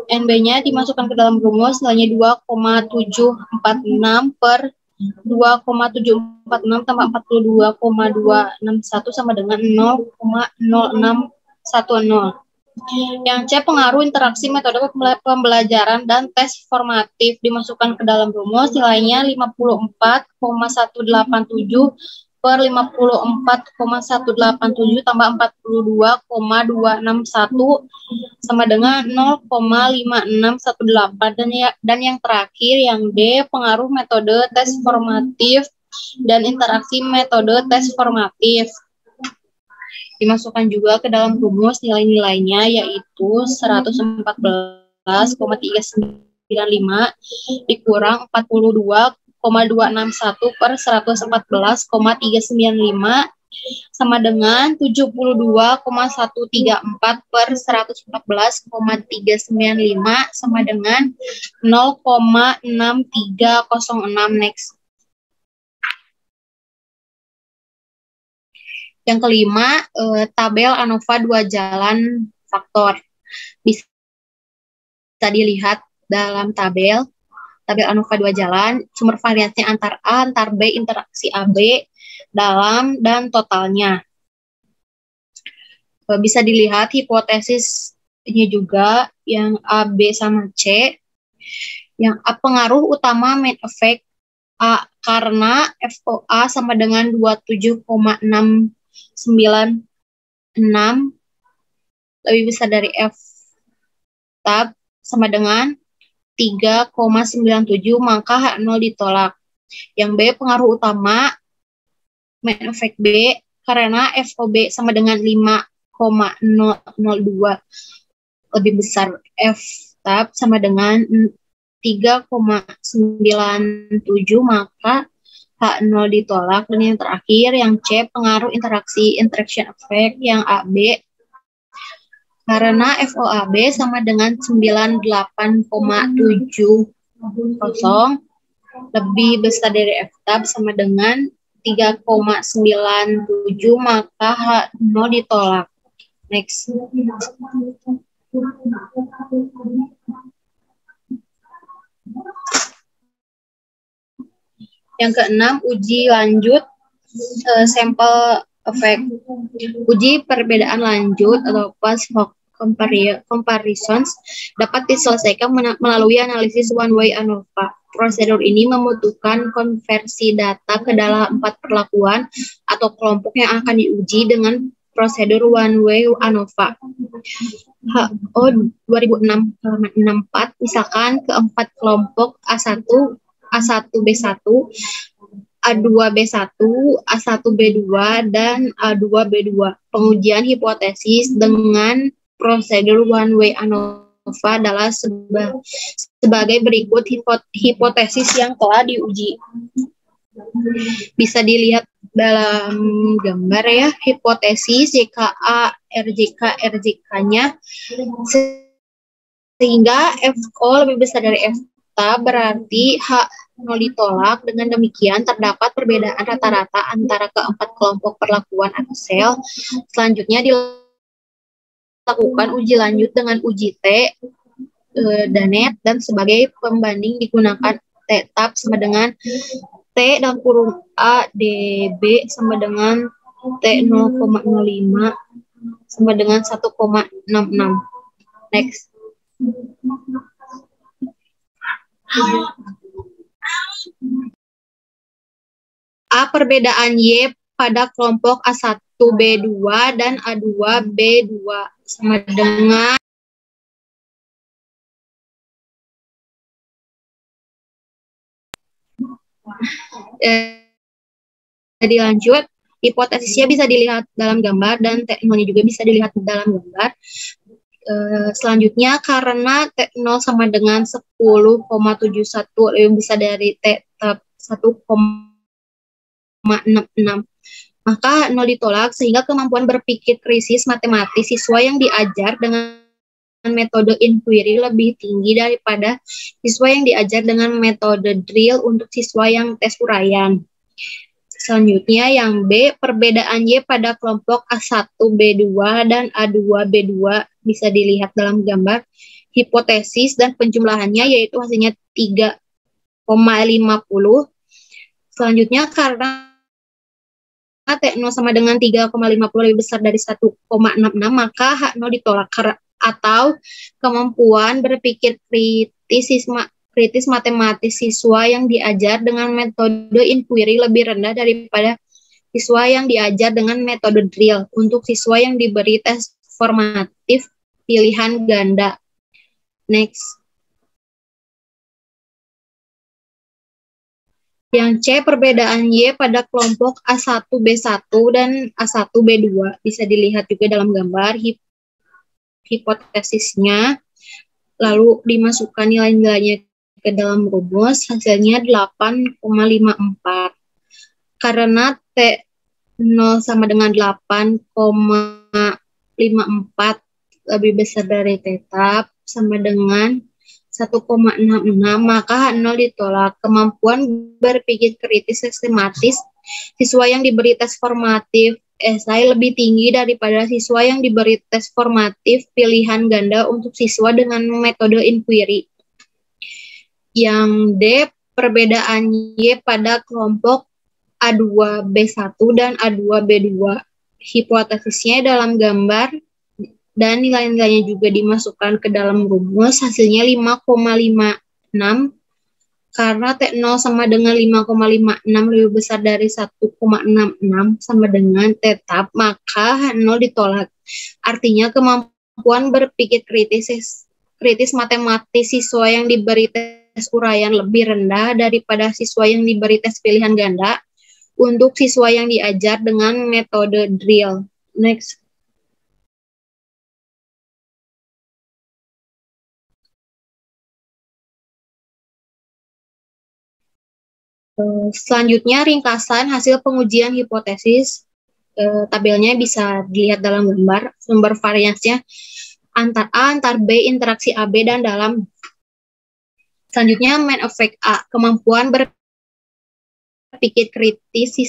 Speaker 6: NB-nya dimasukkan ke dalam rumus, nilainya 2,746 per 2,746 tambah 42,261 sama dengan 0,0610. Yang C, pengaruh interaksi metode pembelajaran dan tes formatif, dimasukkan ke dalam rumus, nilainya 54,187 per 54,187 tambah 42,261 sama dengan 0,5618. Dan yang terakhir, yang D, pengaruh metode tes formatif dan interaksi metode tes formatif, dimasukkan juga ke dalam rumus, nilai-nilainya yaitu 114,395 dikurang 42,261 per 114,395 sama dengan 72,134 per 114,395 sama dengan 0,6306. Next. Yang kelima, tabel ANOVA 2 jalan faktor. Bisa dilihat dalam tabel ANOVA 2 jalan, sumber variasinya antar A, antar B, interaksi AB, dalam, dan totalnya. Bisa dilihat hipotesisnya juga, yang A, B, sama C. Yang A, pengaruh utama main effect A, karena FOA sama dengan 27,696 lebih besar dari F tab sama dengan 3,97, maka H0 ditolak. Yang B, pengaruh utama main effect B karena FOB sama dengan 5,002 lebih besar F tab sama dengan 3,97, maka H0 ditolak. Dan yang terakhir, yang C, pengaruh interaction effect, yang AB karena FOAB sama dengan 98,70 lebih besar dari F tab sama dengan 3,97, maka H0 ditolak. Next. Yang keenam, uji lanjut sampel effect. Uji perbedaan lanjut atau post hoc comparisons dapat diselesaikan melalui analisis one-way ANOVA. Prosedur ini membutuhkan konversi data ke dalam 4 perlakuan atau kelompok yang akan diuji dengan prosedur one-way ANOVA. HO 2006-64, misalkan keempat kelompok A1, A1B1, A2B1, A1B2, dan A2B2. Pengujian hipotesis dengan prosedur one-way ANOVA adalah sebagai berikut hipotesis yang telah diuji. Bisa dilihat dalam gambar ya, hipotesis JKA, RJK-nya sehingga FO lebih besar dari F tab, berarti H0 ditolak. Dengan demikian, terdapat perbedaan rata-rata antara keempat kelompok perlakuan atau sel. Selanjutnya dilakukan uji lanjut dengan uji T dan net, dan sebagai pembanding digunakan T-tab sama dengan T dalam kurung A dB sama dengan T 0,05 sama dengan 1,66. Next. A. Perbedaan Y pada kelompok A1B2 dan A2B2 sama dengan jadi lanjut, hipotesisnya bisa dilihat dalam gambar dan T0-nya juga bisa dilihat dalam gambar. Selanjutnya, karena T0 sama dengan 10,71 lebih besar dari T-tab 1,66, maka 0 ditolak sehingga kemampuan berpikir kritis matematis siswa yang diajar dengan metode inquiry lebih tinggi daripada siswa yang diajar dengan metode drill untuk siswa yang tes uraian. Selanjutnya yang B, perbedaan Y pada kelompok A1B2 dan A2B2 bisa dilihat dalam gambar. Hipotesis dan penjumlahannya yaitu hasilnya 3,50. Selanjutnya karena T0 sama dengan 3,50 lebih besar dari 1,66, maka H0 ditolak atau kemampuan berpikir kritis matematis siswa yang diajar dengan metode inquiry lebih rendah daripada siswa yang diajar dengan metode drill untuk siswa yang diberi tes formatif pilihan ganda. Next. Yang C, perbedaan Y pada kelompok A1B1 dan A1B2 bisa dilihat juga dalam gambar. Hipotesisnya lalu dimasukkan nilai-nilainya ke dalam rumus, hasilnya 8,54. Karena T0 sama dengan 8,54 lebih besar dari T-tab sama dengan 1,66, maka H0 ditolak. Kemampuan berpikir kritis sistematis siswa yang diberi tes formatif esai lebih tinggi daripada siswa yang diberi tes formatif pilihan ganda untuk siswa dengan metode inquiry. Yang D, perbedaan Y pada kelompok A2B1 dan A2B2. Hipotesisnya dalam gambar dan nilai-nilainya juga dimasukkan ke dalam rumus, hasilnya 5,56. Karena T0 sama dengan 5,56 lebih besar dari 1,66 sama dengan T-tab, maka H0 ditolak. Artinya kemampuan berpikir kritis matematis siswa yang diberi tes uraian lebih rendah daripada siswa yang diberi tes pilihan ganda untuk siswa yang diajar dengan metode drill. Next. Selanjutnya ringkasan hasil pengujian hipotesis. Tabelnya bisa dilihat dalam gambar. Sumber variasinya antar A, antar B, interaksi AB dan dalam. Selanjutnya main effect A, kemampuan berpikir kritis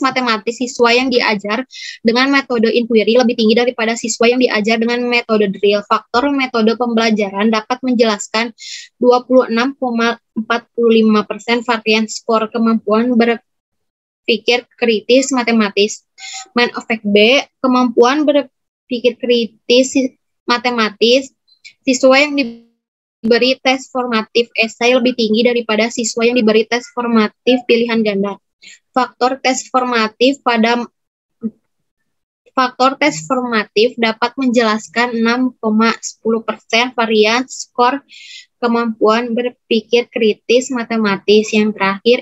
Speaker 6: matematis siswa yang diajar dengan metode inquiry lebih tinggi daripada siswa yang diajar dengan metode drill. Faktor metode pembelajaran dapat menjelaskan 26,45% varian skor kemampuan berpikir kritis matematis. Main effect B, kemampuan berpikir kritis matematis siswa yang diberi tes formatif esai lebih tinggi daripada siswa yang diberi tes formatif pilihan ganda. Faktor tes formatif dapat menjelaskan 6,10% varian skor kemampuan berpikir kritis matematis. Yang terakhir,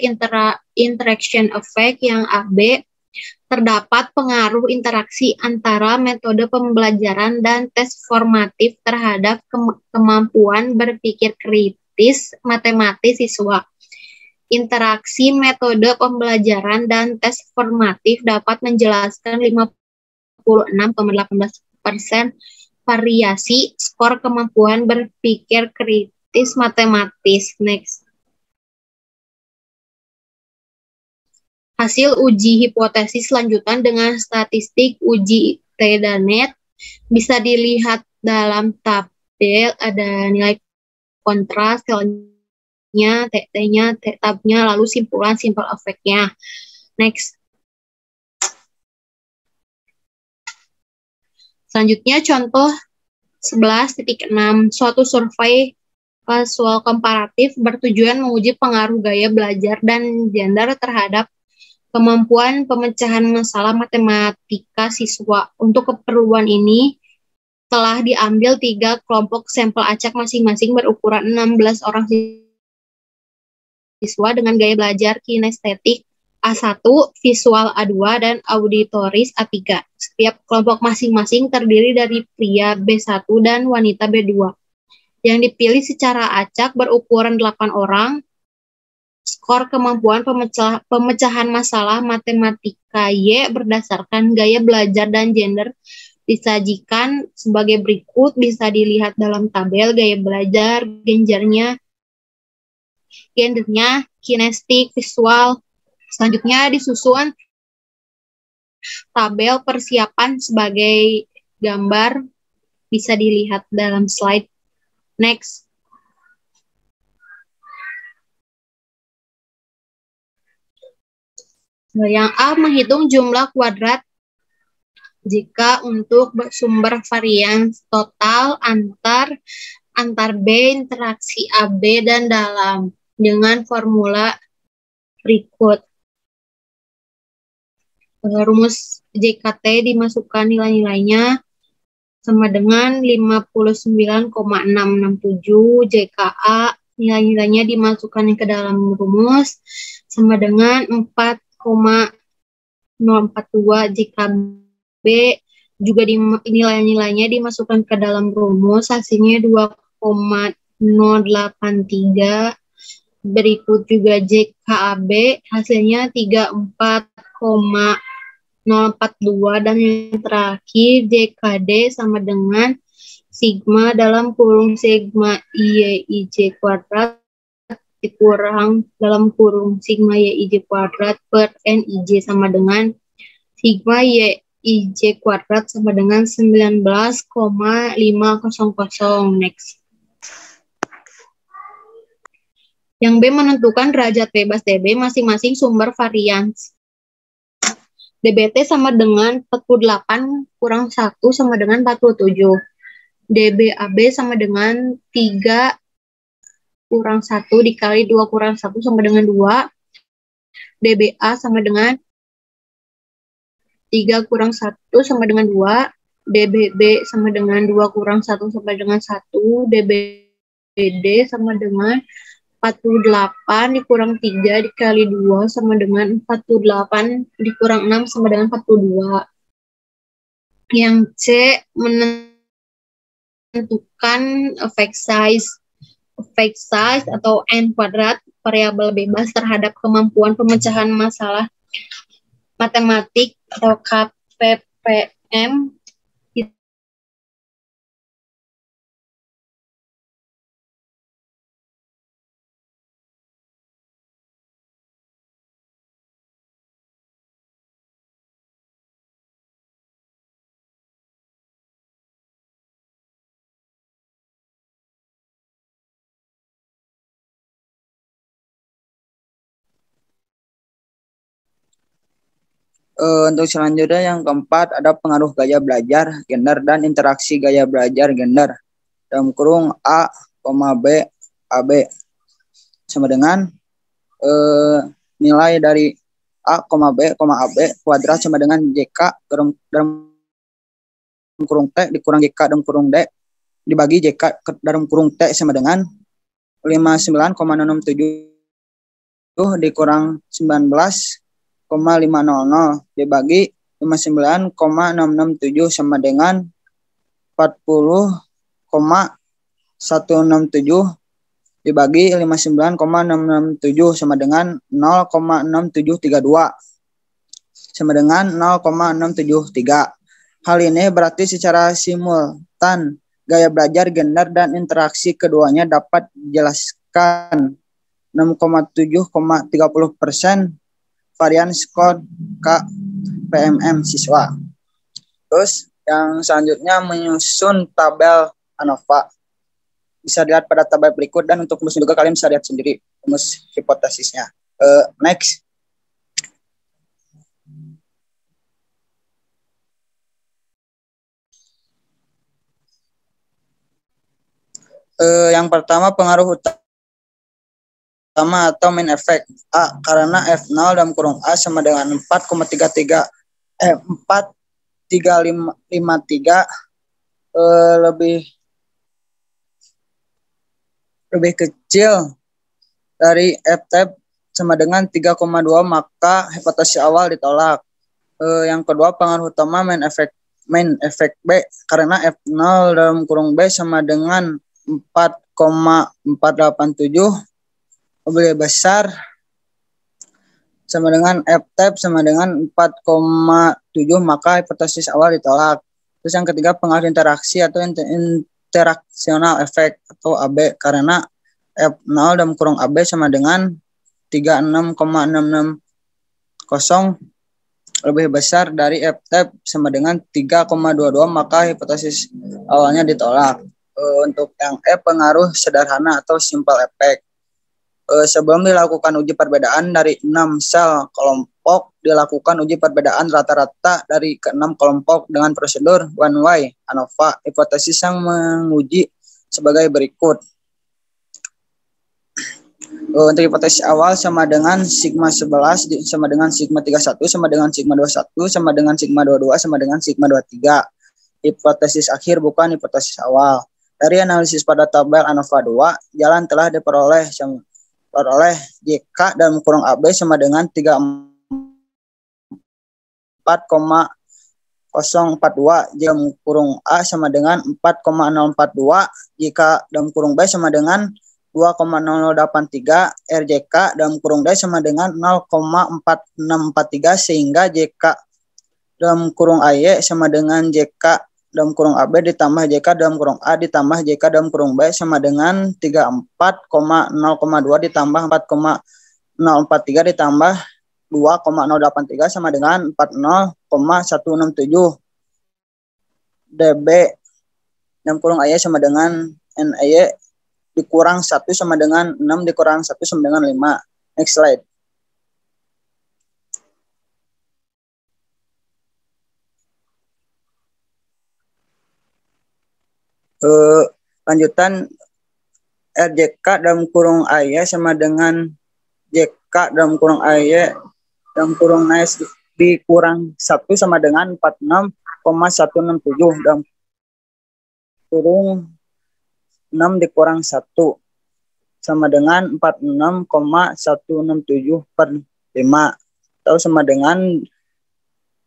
Speaker 6: interaction effect yang AB, terdapat pengaruh interaksi antara metode pembelajaran dan tes formatif terhadap kemampuan berpikir kritis matematis siswa. Interaksi metode pembelajaran dan tes formatif dapat menjelaskan 56,18% variasi skor kemampuan berpikir kritis matematis. Next. Hasil uji hipotesis lanjutan dengan statistik uji T dan net bisa dilihat dalam tab. D ada nilai kontras, T-nya, T-nya, T-tabnya, lalu simpulan, simple effect-nya. Next. Selanjutnya contoh 11.6. Suatu survei visual komparatif bertujuan menguji pengaruh gaya belajar dan gender terhadap kemampuan pemecahan masalah matematika siswa. Untuk keperluan ini telah diambil 3 kelompok sampel acak masing-masing berukuran 16 orang siswa dengan gaya belajar kinestetik A1, visual A2, dan auditoris A3. Setiap kelompok masing-masing terdiri dari pria B1 dan wanita B2. Yang dipilih secara acak berukuran 8 orang. Skor kemampuan pemecahan masalah matematika Y berdasarkan gaya belajar dan gender disajikan sebagai berikut, bisa dilihat dalam tabel gaya belajar, gendernya, kinestik, visual. Selanjutnya disusun tabel persiapan sebagai gambar, bisa dilihat dalam slide. Next. Yang A, menghitung jumlah kuadrat jika untuk sumber varians total antar B, interaksi AB dan dalam dengan formula berikut. Rumus JKT dimasukkan nilai-nilainya sama dengan 59,667, JKA nilai-nilainya dimasukkan ke dalam rumus sama dengan 4,042, JKB juga nilai-nilainya dimasukkan ke dalam rumus, hasilnya 2,083. Berikut juga JKAB, hasilnya 34,042, dan yang terakhir JKD sama dengan sigma dalam kurung sigma IJ kuadrat dikurang dalam kurung sigma YIJ kuadrat per NIJ sama dengan sigma YIJ kuadrat sama dengan 19,500. Next. Yang B, menentukan derajat bebas DB masing-masing sumber varians. DBT sama dengan 48 kurang 1 sama dengan 47. DBAB sama dengan 3 kurang 1 dikali 2 kurang 1 sama dengan 2. DBA sama dengan 3 kurang 1 sama dengan 2. DBB sama dengan 2 kurang 1 sama dengan 1. DBD sama dengan 48 dikurang 3 dikali 2 sama dengan 48 dikurang 6 sama dengan 42. Yang C, menentukan effect size atau N kuadrat variabel bebas terhadap kemampuan pemecahan masalah matematik atau KPPM.
Speaker 2: Untuk selanjutnya yang keempat ada pengaruh gaya belajar, gender, dan interaksi gaya belajar gender. Dalam kurung A, B, AB sama dengan nilai dari A, B, AB kuadrat sama dengan JK dalam kurung T dikurang JK dalam kurung D dibagi JK dalam kurung T sama dengan 59,667 dikurang 19,500 dibagi 59,667 sama dengan 40,167 dibagi 59,667 sama dengan 0,6732 sama dengan 0,673. Hal ini berarti secara simultan gaya belajar gender dan interaksi keduanya dapat dijelaskan 6,7,30% varian skor KPMM siswa. Terus yang selanjutnya menyusun tabel ANOVA. bisa dilihat pada tabel berikut, dan untuk rumusnya juga kalian bisa lihat sendiri rumus hipotesisnya. Next. Yang pertama, pengaruh utama atau main effect A, karena F0 dalam kurung A sama dengan 4,353 lebih kecil dari F-tab sama dengan 3,2, maka hipotesis awal ditolak. Yang kedua, pengaruh utama main effect B, karena F0 dalam kurung B sama dengan 4,487 lebih besar sama dengan F-tab sama dengan 4,7, maka hipotesis awal ditolak. Terus yang ketiga, pengaruh interaksi atau interaksional effect atau AB, karena F0 dalam kurung AB sama dengan 36,660 lebih besar dari F-tab sama dengan 3,22, maka hipotesis awalnya ditolak. Untuk yang E, pengaruh sederhana atau simple effect. Sebelum dilakukan uji perbedaan dari 6 sel kelompok, dilakukan uji perbedaan rata-rata dari ke-6 kelompok dengan prosedur one way ANOVA. Hipotesis yang menguji sebagai berikut. Untuk hipotesis awal sama dengan sigma 11 sama dengan sigma 31 sama dengan sigma 21 sama dengan sigma 22 sama dengan sigma 23. Hipotesis akhir bukan hipotesis awal. Dari analisis pada tabel ANOVA 2, jalan telah diperoleh JK dalam kurung AB sama dengan 34,042, J dalam kurung A sama dengan 4,042, jika dalam kurung B sama dengan 2,0083, RJK dalam kurung D sama dengan 0,4643, sehingga JK dalam kurung AY sama dengan JK dalam kurung AB ditambah JK dalam kurung A ditambah JK dalam kurung B sama dengan 34,0,2 ditambah 4,043 ditambah 2,083 sama dengan 40,167. DB dalam kurung AY sama dengan NAY dikurang 1 sama dengan 6 dikurang 1 sama dengan 5. Next slide. Lanjutan, RJK dalam kurung AY sama dengan JK dalam kurung AY dalam kurung NAS dikurang 1 sama dengan 46,167 dalam kurung 6 dikurang 1 sama dengan 46,167 per 5 atau sama dengan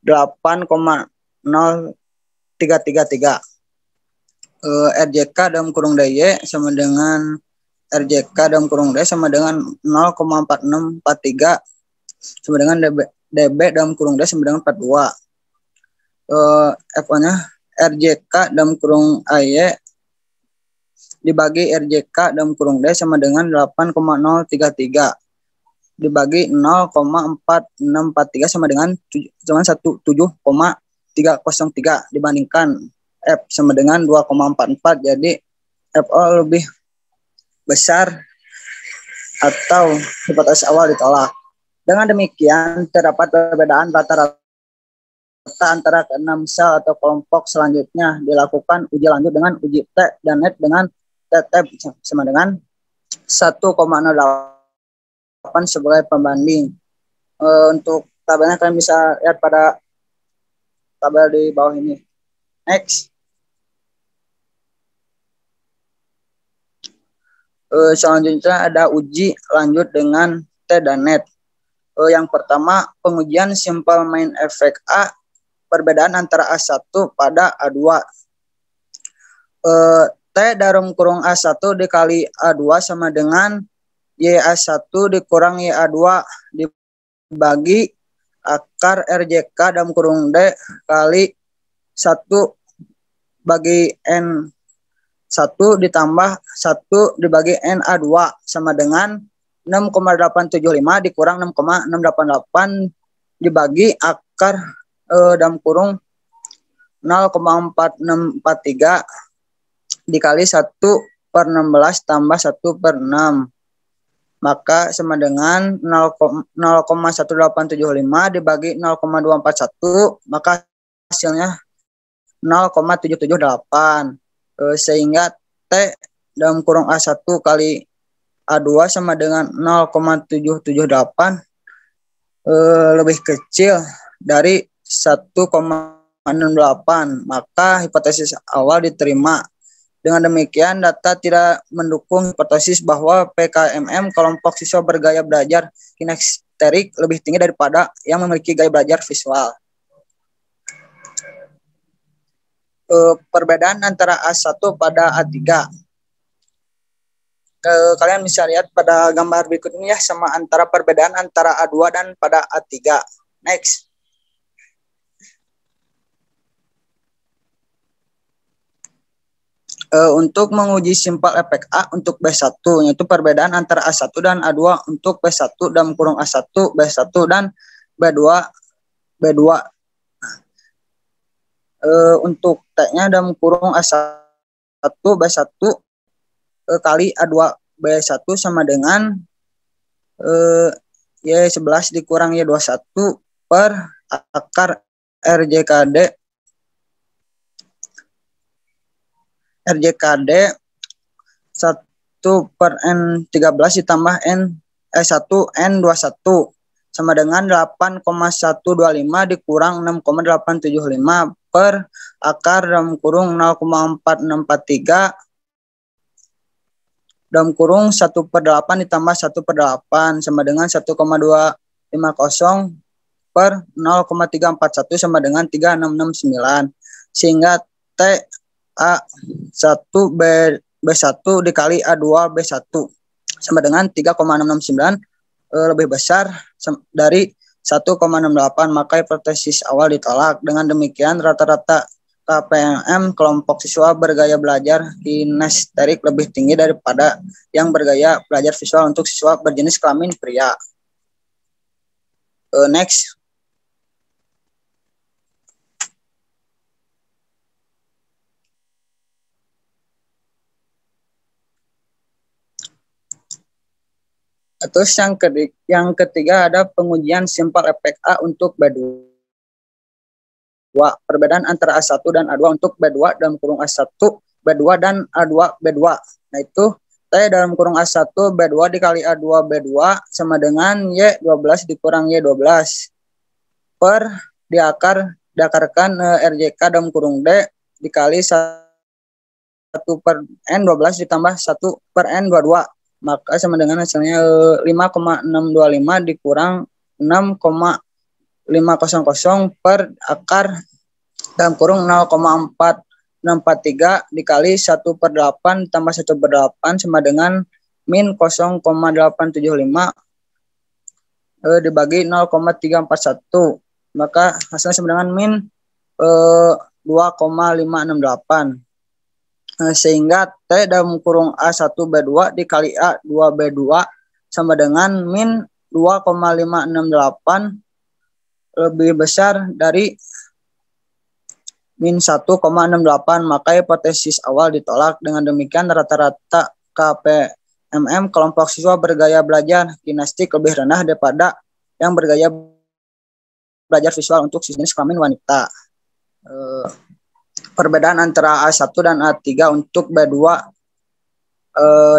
Speaker 2: 8,0333. RJK dalam kurung DY sama dengan RJK dalam kurung D sama dengan 0,4643 sama dengan DB dalam kurung D sama dengan 42. F-nya RJK dalam kurung AY dibagi RJK dalam kurung D sama dengan 8,033 dibagi 0,4643 sama dengan 17,303 dibandingkan F sama dengan 2,44, jadi FO lebih besar atau hipotesis awal ditolak. Dengan demikian terdapat perbedaan rata-rata antara ke-6 sel atau kelompok. Selanjutnya dilakukan uji lanjut dengan uji T dan net dengan TT sama dengan 1,08 sebagai pembanding. Untuk tabelnya kalian bisa lihat pada tabel di bawah ini. Next. Selanjutnya ada uji lanjut dengan T dan net. Yang pertama, pengujian simple main effect A, perbedaan antara A1 pada A2. T dalam kurung A1 dikali A2 sama dengan YA1 dikurang YA2 dibagi akar RJK dalam kurung D kali 1 bagi N1 ditambah 1 dibagi NA2 sama dengan 6,875 dikurang 6,688 dibagi akar dalam kurung 0,4643 dikali 1 per 16 tambah 1 per 6. Maka sama dengan 0,1875 dibagi 0,241, maka hasilnya 0,778. Sehingga T dalam kurung A1 kali A2 sama dengan 0,778 lebih kecil dari 1,68. Maka hipotesis awal diterima. Dengan demikian, data tidak mendukung hipotesis bahwa PKMM kelompok siswa bergaya belajar kinesterik lebih tinggi daripada yang memiliki gaya belajar visual. Perbedaan antara A1 pada A3. Kalian bisa lihat pada gambar berikut ini ya, sama antara perbedaan antara A2 dan pada A3. Next. Untuk menguji simpel efek A untuk B1, yaitu perbedaan antara A1 dan A2 untuk B1 dalam kurung A1, B1 dan B2. Untuk T-nya dalam kurung A1, B1 kali A2, B1 sama dengan Y11 dikurang Y21 per akar RJKD 1 per N13 ditambah N1 N21 sama dengan 8,125 dikurang 6,875 per akar dalam kurung 0,4643 dalam kurung 1 per 8 ditambah 1 per 8 sama dengan 1,250 per 0,341 sama dengan 3669. Sehingga T A1 B1 dikali A2 B1 sama dengan 3,669 lebih besar dari 1,68. Maka hipotesis awal ditolak. Dengan demikian rata-rata KPMM kelompok siswa bergaya belajar kinesterik lebih tinggi daripada yang bergaya belajar visual untuk siswa berjenis kelamin pria. Next. Terus yang ketiga ada pengujian simpel efek A untuk B2. Perbedaan antara A1 dan A2 untuk B2 dalam kurung A1, B2 dan A2 B2. Nah itu T dalam kurung A1 B2 dikali A2 B2 sama dengan Y12 dikurang Y12 per diakarkan RJK dalam kurung D dikali 1 per N12 ditambah 1 per N22. Maka sama dengan hasilnya 5,625 dikurang 6,500 per akar dalam kurung 0,4643 dikali 1 per 8 tambah 1 per 8 sama dengan min 0,875 dibagi 0,341. Maka hasilnya sama dengan min 2,568. Sehingga T dalam kurung A1 B2 dikali A2 B2 sama dengan min 2,568 lebih besar dari min 1,68. Maka hipotesis awal ditolak. Dengan demikian rata-rata KPMM kelompok siswa bergaya belajar kinestetik lebih rendah daripada yang bergaya belajar visual untuk jenis kelamin wanita. Perbedaan antara A1 dan A3 untuk B2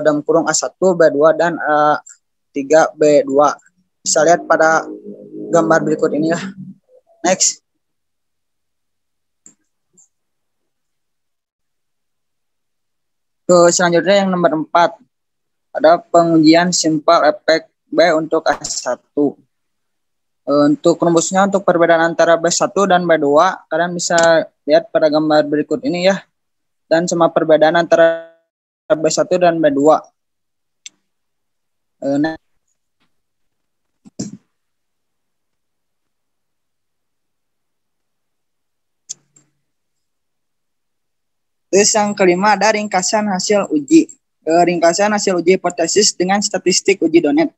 Speaker 2: dalam kurung A1 B2 dan A3 B2 bisa lihat pada gambar berikut ini ya. Next. Selanjutnya yang nomor 4 ada pengujian simpel efek B untuk A1. Untuk rumusnya untuk perbedaan antara B1 dan B2 kalian bisa lihat pada gambar berikut ini ya, dan sama perbedaan antara B1 dan B2. Terus yang kelima ada ringkasan hasil uji. Ringkasan hasil uji hipotesis dengan statistik uji Donet.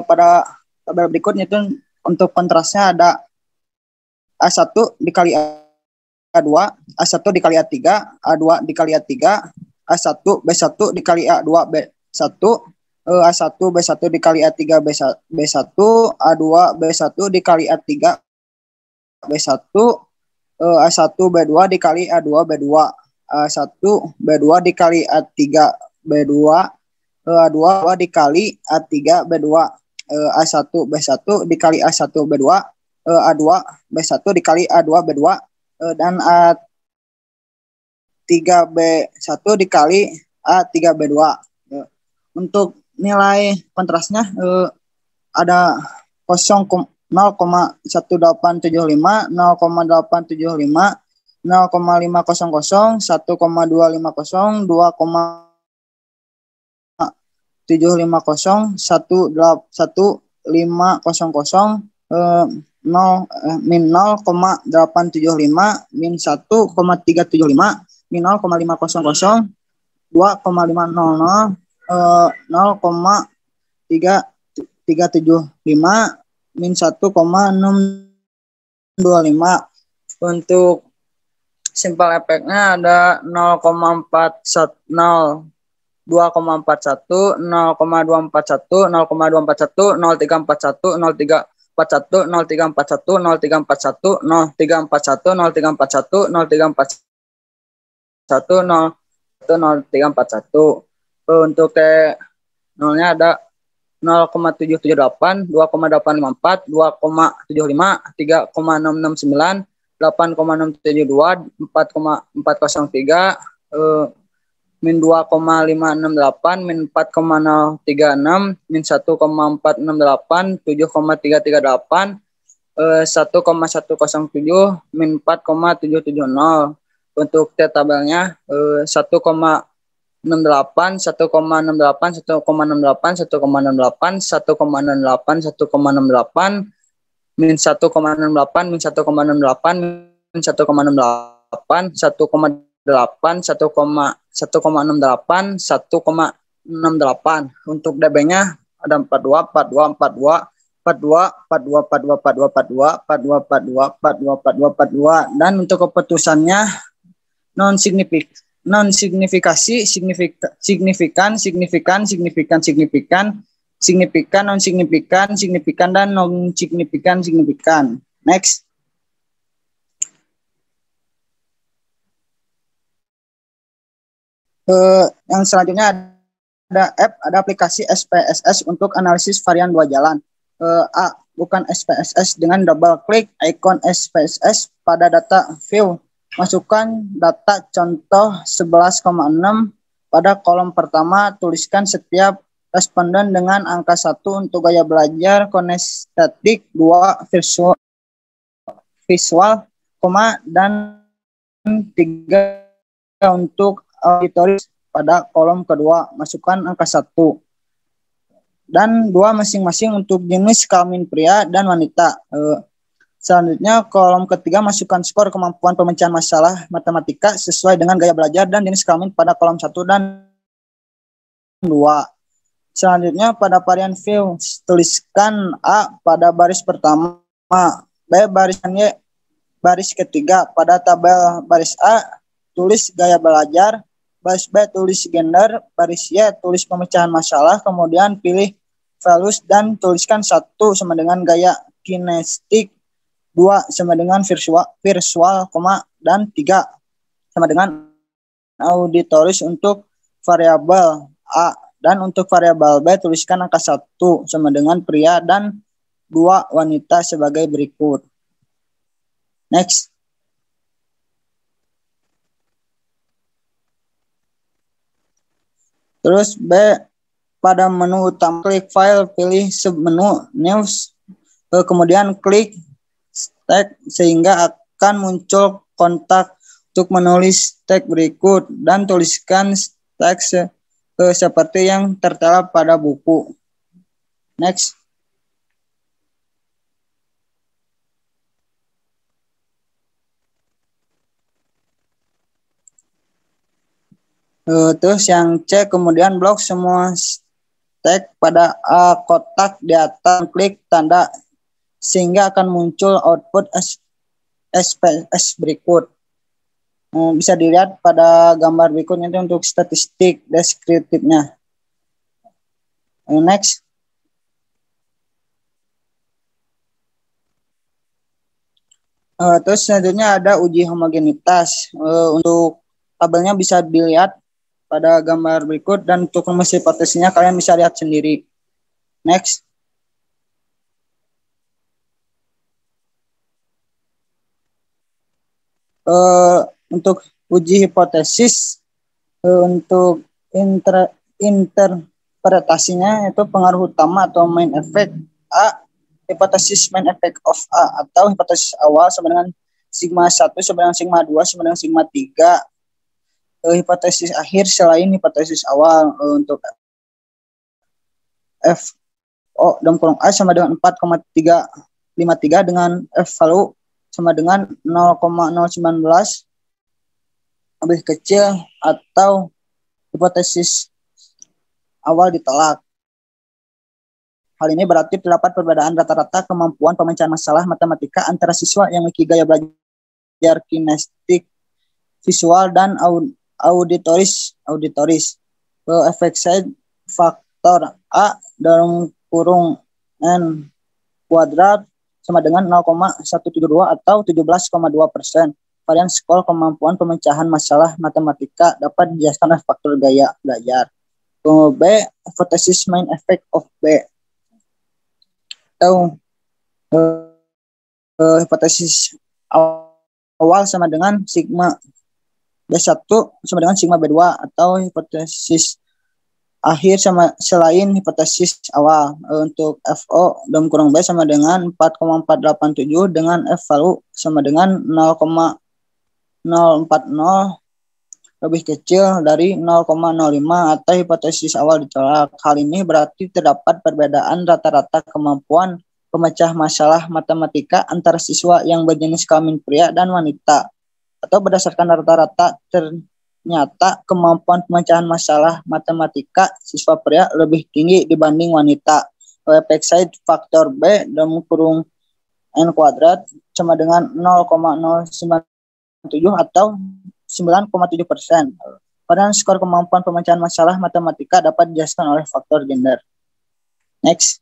Speaker 2: Pada tabel berikutnya itu untuk kontrasnya ada A1 dikali A2, A1 dikali A3, A2 dikali A3, A1 B1 dikali A2 B1 A1 B1 dikali A3 B1 A2 B1 dikali A3 B1 A1 B2 dikali A2 B2 A1 B2 dikali A3 B2 A2 dikali A3 B2 A1 B1 dikali A1 B2 A2 B1 dikali A2 B2 dan A3 B1 dikali A3 B2. Untuk nilai kontrasnya ada 0,1875, 0,875, 0,500, 1,250, 2,750, 1,500, min 0,875, min 1,375, min 0,500, 2,500, 0,375, min 1,625. Untuk simple efeknya ada 0,410, 2,41, 0,241, 0,241, 0341, 0341, 0341, 0341, 0341, 0341, 0341. Untuk T0-nya ada 0,778, 2,854, 2,75, 3,669, 8,672, 4,403, min 2,568, min 4,036, min 1,468, 7,338, 1,107, min 4,770. Untuk T tabelnya 1,68, 1,68, 1,68, 1,68, 1,68, 1,68, min 1,68, min 1,68, min 1,68, 1,8, 1,1,68, 1,68. Untuk DB-nya ada 42, 42, 42, 42, 42, 42, 42, 42, 42, 42, 42. Dan untuk keputusannya non-signifikasi, signifikan, non-signifikan, signifikan, dan non-signifikan. Next. Yang selanjutnya ada aplikasi SPSS untuk analisis varian dua jalan. A. Bukan SPSS dengan double klik ikon SPSS pada data view. Masukkan data contoh 11,6 pada kolom pertama. Tuliskan setiap responden dengan angka 1 untuk gaya belajar kinestetik, 2 visual, dan 3 untuk auditoris pada kolom kedua. Masukkan angka 1 dan 2 masing-masing untuk jenis kelamin pria dan wanita. Selanjutnya kolom ketiga masukkan skor kemampuan pemecahan masalah matematika sesuai dengan gaya belajar dan jenis kelamin pada kolom 1 dan 2. Selanjutnya pada varian view tuliskan A pada baris pertama, B barisan Y baris ketiga. Pada tabel baris A tulis gaya belajar, baris B tulis gender, baris Y tulis pemecahan masalah, kemudian pilih values dan tuliskan 1 sama dengan gaya kinestetik, 2 sama dengan visual, dan 3 sama dengan auditoris untuk variabel A. Dan untuk variabel B tuliskan angka 1 sama dengan pria dan 2 wanita sebagai berikut. Next. Terus B, pada menu utama klik file, pilih submenu news, kemudian klik tag sehingga akan muncul kontak untuk menulis tag berikut dan tuliskan teks seperti yang tertera pada buku. Next. Terus yang C, kemudian blok semua tag pada kotak di atas, klik tanda sehingga akan muncul output SPS berikut. Bisa dilihat pada gambar berikutnya itu untuk statistik deskriptifnya. Next. Terus selanjutnya ada uji homogenitas. Untuk tabelnya bisa dilihat pada gambar berikut, dan untuk rumus hipotesisnya kalian bisa lihat sendiri. Next. Untuk uji hipotesis, untuk interpretasinya itu pengaruh utama atau main effect A, hipotesis main effect of A, atau hipotesis awal sama dengan sigma 1 sama dengan sigma 2 sama dengan sigma 3. Hipotesis akhir selain hipotesis awal, untuk F O dalam kurung A sama dengan 4,353 dengan F value sama dengan 0,019 lebih kecil, atau hipotesis awal ditolak. Hal ini berarti terdapat perbedaan rata-rata kemampuan pemecahan masalah matematika antara siswa yang memiliki gaya belajar kinestetik, visual, dan auditoris. Efek side faktor A dalam kurung N kuadrat sama dengan 0,172 atau 17,2%. Varian skor kemampuan pemecahan masalah matematika dapat dijelaskan oleh faktor gaya belajar. B, hipotesis main effect of B, atau hipotesis awal sama dengan sigma B1 sama dengan sigma B2, atau hipotesis akhir sama selain hipotesis awal. Untuk FO dalam kurung B sama dengan 4,487 dengan F value sama dengan 0,040 lebih kecil dari 0,05, atau hipotesis awal ditolak. Hal ini berarti terdapat perbedaan rata-rata kemampuan pemecah masalah matematika antara siswa yang berjenis kelamin pria dan wanita, atau berdasarkan rata-rata ternyata kemampuan pemecahan masalah matematika siswa pria lebih tinggi dibanding wanita. Efek side faktor B dalam kurung N kuadrat sama dengan 0,097 atau 9,7%. Pada skor kemampuan pemecahan masalah matematika dapat dijelaskan oleh faktor gender. Next.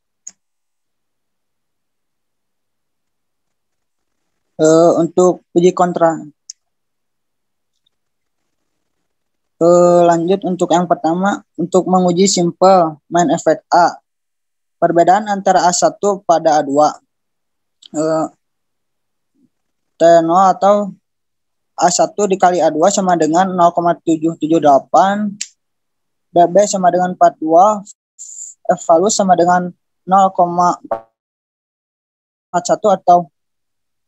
Speaker 2: Untuk uji kontra. Lanjut untuk yang pertama, untuk menguji simple main effect A. Perbedaan antara A1 pada A2. T0 atau A1 dikali A2 sama dengan 0,778. DB sama dengan 42. F value sama dengan 0,41 atau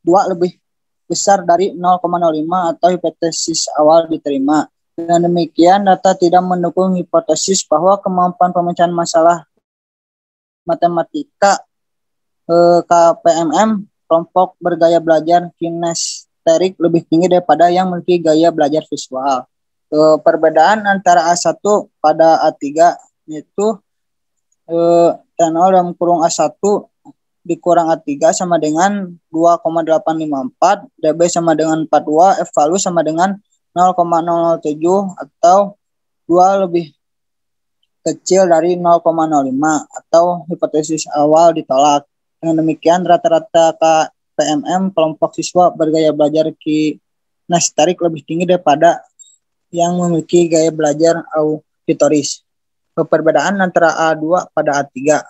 Speaker 2: 2 lebih besar dari 0,05, atau hipotesis awal diterima. Dengan demikian, data tidak mendukung hipotesis bahwa kemampuan pemecahan masalah matematika KPMM kelompok bergaya belajar kinestetik lebih tinggi daripada yang memiliki gaya belajar visual. Perbedaan antara A1 pada A3 yaitu T0 dalam kurung A1 dikurang A3 sama dengan 2,854, DB sama dengan 42, F value sama dengan 0,007 atau 2 lebih kecil dari 0,05, atau hipotesis awal ditolak. Dengan demikian, rata-rata KPMM kelompok siswa bergaya belajar kinestetik lebih tinggi daripada yang memiliki gaya belajar auditoris. Perbedaan antara A2 pada A3.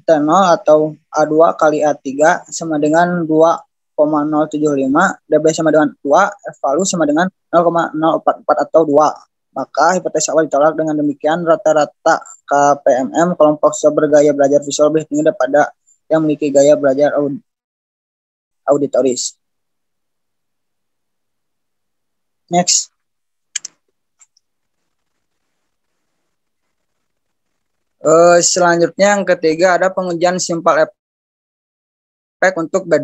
Speaker 2: T0 atau A2 kali A3 sama dengan 2,075, DB sama dengan 2, F value sama dengan 0,044 atau 2. Maka hipotesis awal ditolak. Dengan demikian, rata-rata KPMM kelompok siswa bergaya belajar visual lebih tinggi daripada yang memiliki gaya belajar auditoris. Next. Selanjutnya yang ketiga ada pengujian simple effect untuk B2.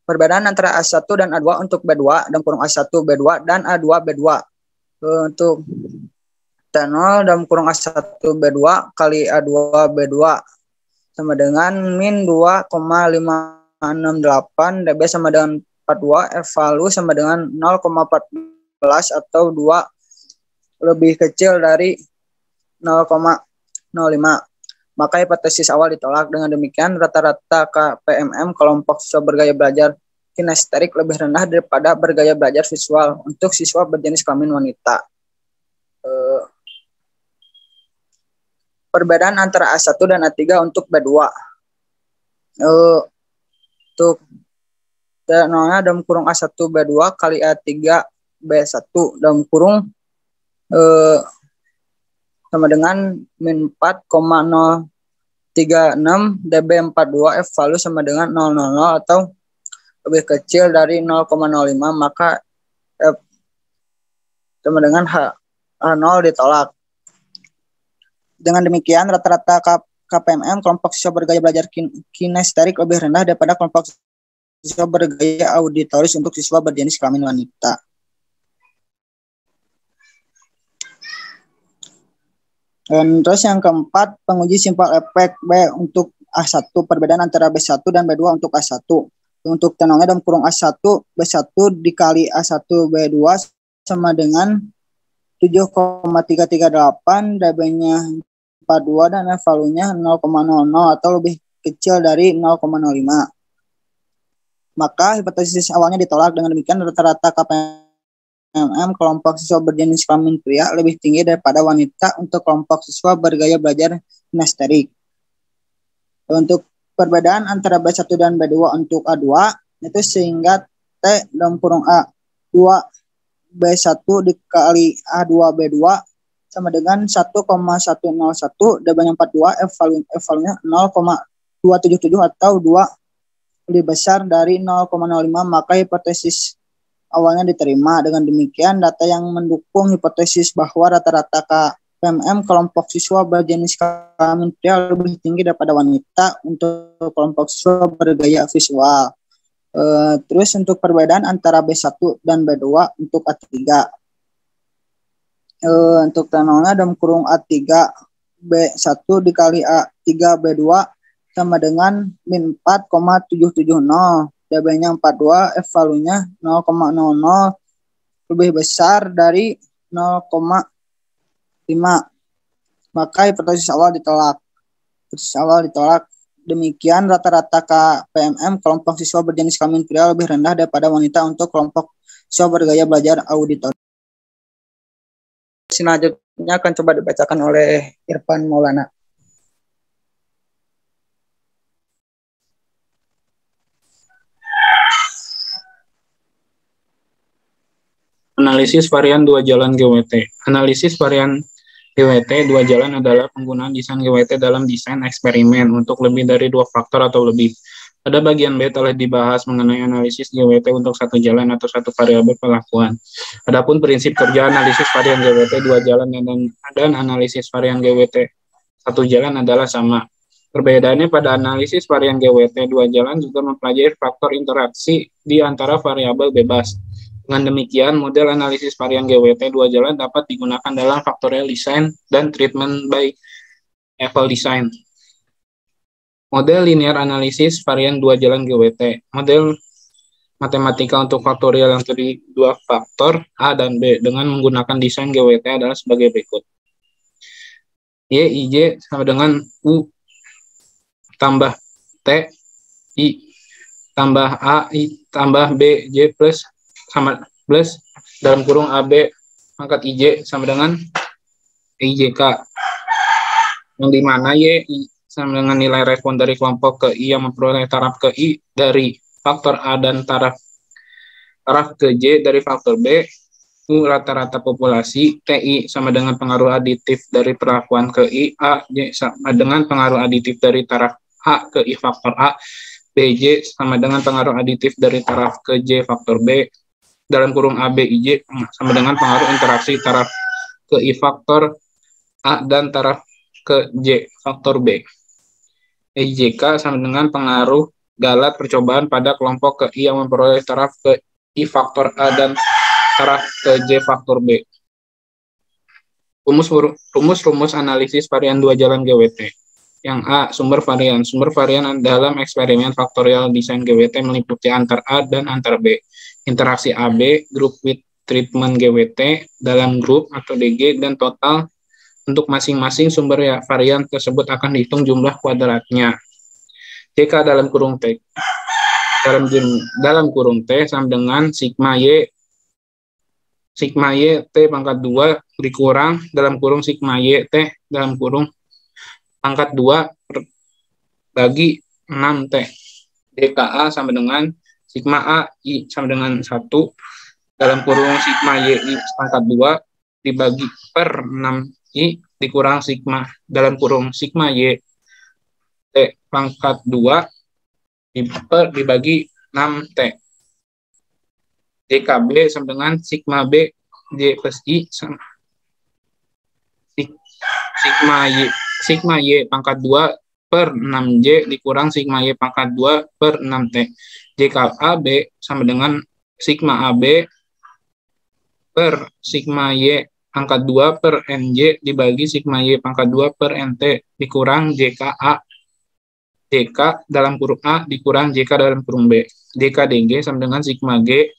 Speaker 2: Perbedaan antara A1 dan A2 untuk B2 dalam kurung A1 B2 dan A2 B2. Untuk T0 dalam kurung A1 B2 kali A2 B2 sama dengan min 2,568, DB sama dengan 42 evalu sama dengan 0,14 atau 2 lebih kecil dari 0,05. Maka hipotesis awal ditolak. Dengan demikian, rata-rata KPMM kelompok siswa bergaya belajar kinesterik lebih rendah daripada bergaya belajar visual untuk siswa berjenis kelamin wanita. Perbedaan antara A1 dan A3 untuk B2. Untuk nolnya dalam kurung A1 B2 kali A3 B1 dalam kurung sama dengan min 4,036 dB42 evalu sama dengan 0,00 atau lebih kecil dari 0,05, maka F sama dengan H0 ditolak. Dengan demikian, rata-rata KPMM kelompok siswa bergaya belajar kinesterik lebih rendah daripada kelompok siswa bergaya auditoris untuk siswa berjenis kelamin wanita. Dan terus yang keempat, penguji simpel efek B untuk A1, perbedaan antara B1 dan B2 untuk A1. Untuk tenongnya dalam kurung A1, B1 dikali A1 B2 sama dengan 7,338, dB-nya 42 dan evalunya 0,00 atau lebih kecil dari 0,05. Maka hipotesis awalnya ditolak. Dengan demikian rata-rata KPMM kelompok siswa berjenis kelamin pria lebih tinggi daripada wanita untuk kelompok siswa bergaya belajar kinesterik. Untuk perbedaan antara B1 dan B2 untuk A2 itu sehingga T dalam kurung A2 B1 dikali A2 B2 sama dengan 1,101, dB-nya 42, evalunya 0,277 atau 2 lebih besar dari 0,05, maka hipotesis awalnya diterima. Dengan demikian, data yang mendukung hipotesis bahwa rata-rata KPMM kelompok siswa berjenis kelamin pria lebih tinggi daripada wanita untuk kelompok siswa bergaya visual. Terus untuk perbedaan antara B1 dan B2 untuk A3. Untuk tenongnya dalam kurung A3 B1 dikali A3 B2 sama dengan min 4,770, dB-nya 42, evalunya 0,00 lebih besar dari 0,5, maka hipotesis awal ditolak. Demikian rata-rata KPMM kelompok siswa berjenis kelamin pria lebih rendah daripada wanita untuk kelompok siswa bergaya belajar auditor. Selanjutnya akan coba dibacakan oleh Irfan Maulana.
Speaker 3: Analisis varian dua jalan GWT. Analisis varian GWT dua jalan adalah penggunaan desain GWT dalam desain eksperimen untuk lebih dari 2 faktor atau lebih. Pada bagian B telah dibahas mengenai analisis GWT untuk satu jalan atau satu variabel pelakuan. Adapun prinsip kerja analisis varian GWT dua jalan dan analisis varian GWT satu jalan adalah sama. Perbedaannya pada analisis varian GWT dua jalan juga mempelajari faktor interaksi di antara variabel bebas. Dengan demikian, model analisis varian GWT dua jalan dapat digunakan dalam factorial design dan treatment by eval design. Model linear analisis varian dua jalan GWT. Model matematika untuk faktorial yang terdiri 2 faktor A dan B dengan menggunakan desain GWT adalah sebagai berikut. Y, IJ sama dengan U tambah T, I tambah A, I tambah B, J plus dalam kurung AB pangkat IJ sama dengan IJK, yang dimana Y sama dengan nilai respon dari kelompok ke I yang memperoleh taraf ke I dari faktor A dan taraf ke J dari faktor B. U rata-rata populasi, TI sama dengan pengaruh aditif dari perlakuan ke I, A, J sama dengan pengaruh aditif dari taraf A ke I faktor A, BJ sama dengan pengaruh aditif dari taraf ke J faktor B, dalam kurung AB IJ sama dengan pengaruh interaksi taraf ke I faktor A dan taraf ke J faktor B. IJK sama dengan pengaruh galat percobaan pada kelompok ke I yang memperoleh taraf ke I faktor A dan taraf ke J faktor B. Rumus analisis varian dua jalan GWT. Yang A, sumber varian. Sumber varian dalam eksperimen faktorial desain GWT meliputi antar A dan antar B. Interaksi AB, group with treatment GWT, dalam grup atau DG, dan total untuk masing-masing sumber varian tersebut akan dihitung jumlah kuadratnya. JK dalam kurung T. Dalam kurung T sama dengan sigma Y T pangkat 2 dikurang dalam kurung sigma Y T dalam kurung pangkat 2 bagi 6T. DKA sama dengan sigma A I sama dengan 1 dalam kurung sigma Y I pangkat 2 dibagi per 6I dikurang sigma dalam kurung sigma Y T pangkat 2 dibagi 6T. DKB sama dengan sigma B J plus I sama sigma Y pangkat 2 per 6J dikurang sigma Y pangkat 2 per 6T. JKAB sama dengan sigma AB per sigma Y pangkat 2 per NJ dibagi sigma Y pangkat 2 per NT dikurang JKA. JK dalam kurung A dikurang JK dalam kurung B. JKDG sama dengan sigma G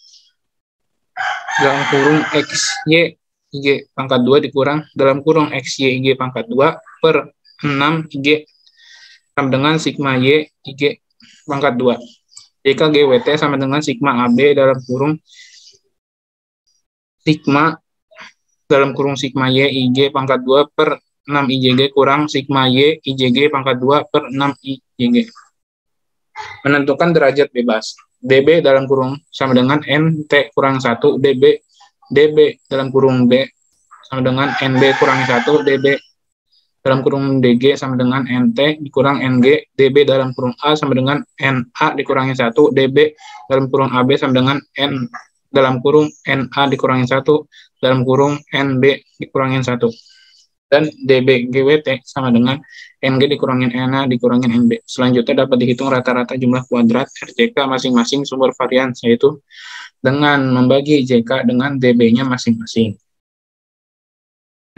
Speaker 3: dalam kurung XY IG pangkat 2 dikurang dalam kurung XY IG pangkat 2 per 6 IG sama dengan sigma Y IG pangkat 2. JK GWT sama dengan sigma AB dalam kurung sigma dalam kurung sigma Y IG pangkat 2 per 6 IJG kurang sigma Y IJG pangkat 2 per 6 IJG. Menentukan derajat bebas. DB dalam kurung sama dengan NT kurang 1 DB dalam kurung B sama dengan NB kurang 1 DB dalam kurung DG sama dengan NT dikurang NG DB dalam kurung A sama dengan NA dikurangi 1 DB dalam kurung AB sama dengan N dalam kurung NA dikurangi 1 dalam kurung NB dikurangin 1. Dan DB GWT sama dengan NG dikurangin NA dikurangin NB. Selanjutnya dapat dihitung rata-rata jumlah kuadrat RJK masing-masing sumber varian, yaitu dengan membagi JK dengan DB-nya masing-masing.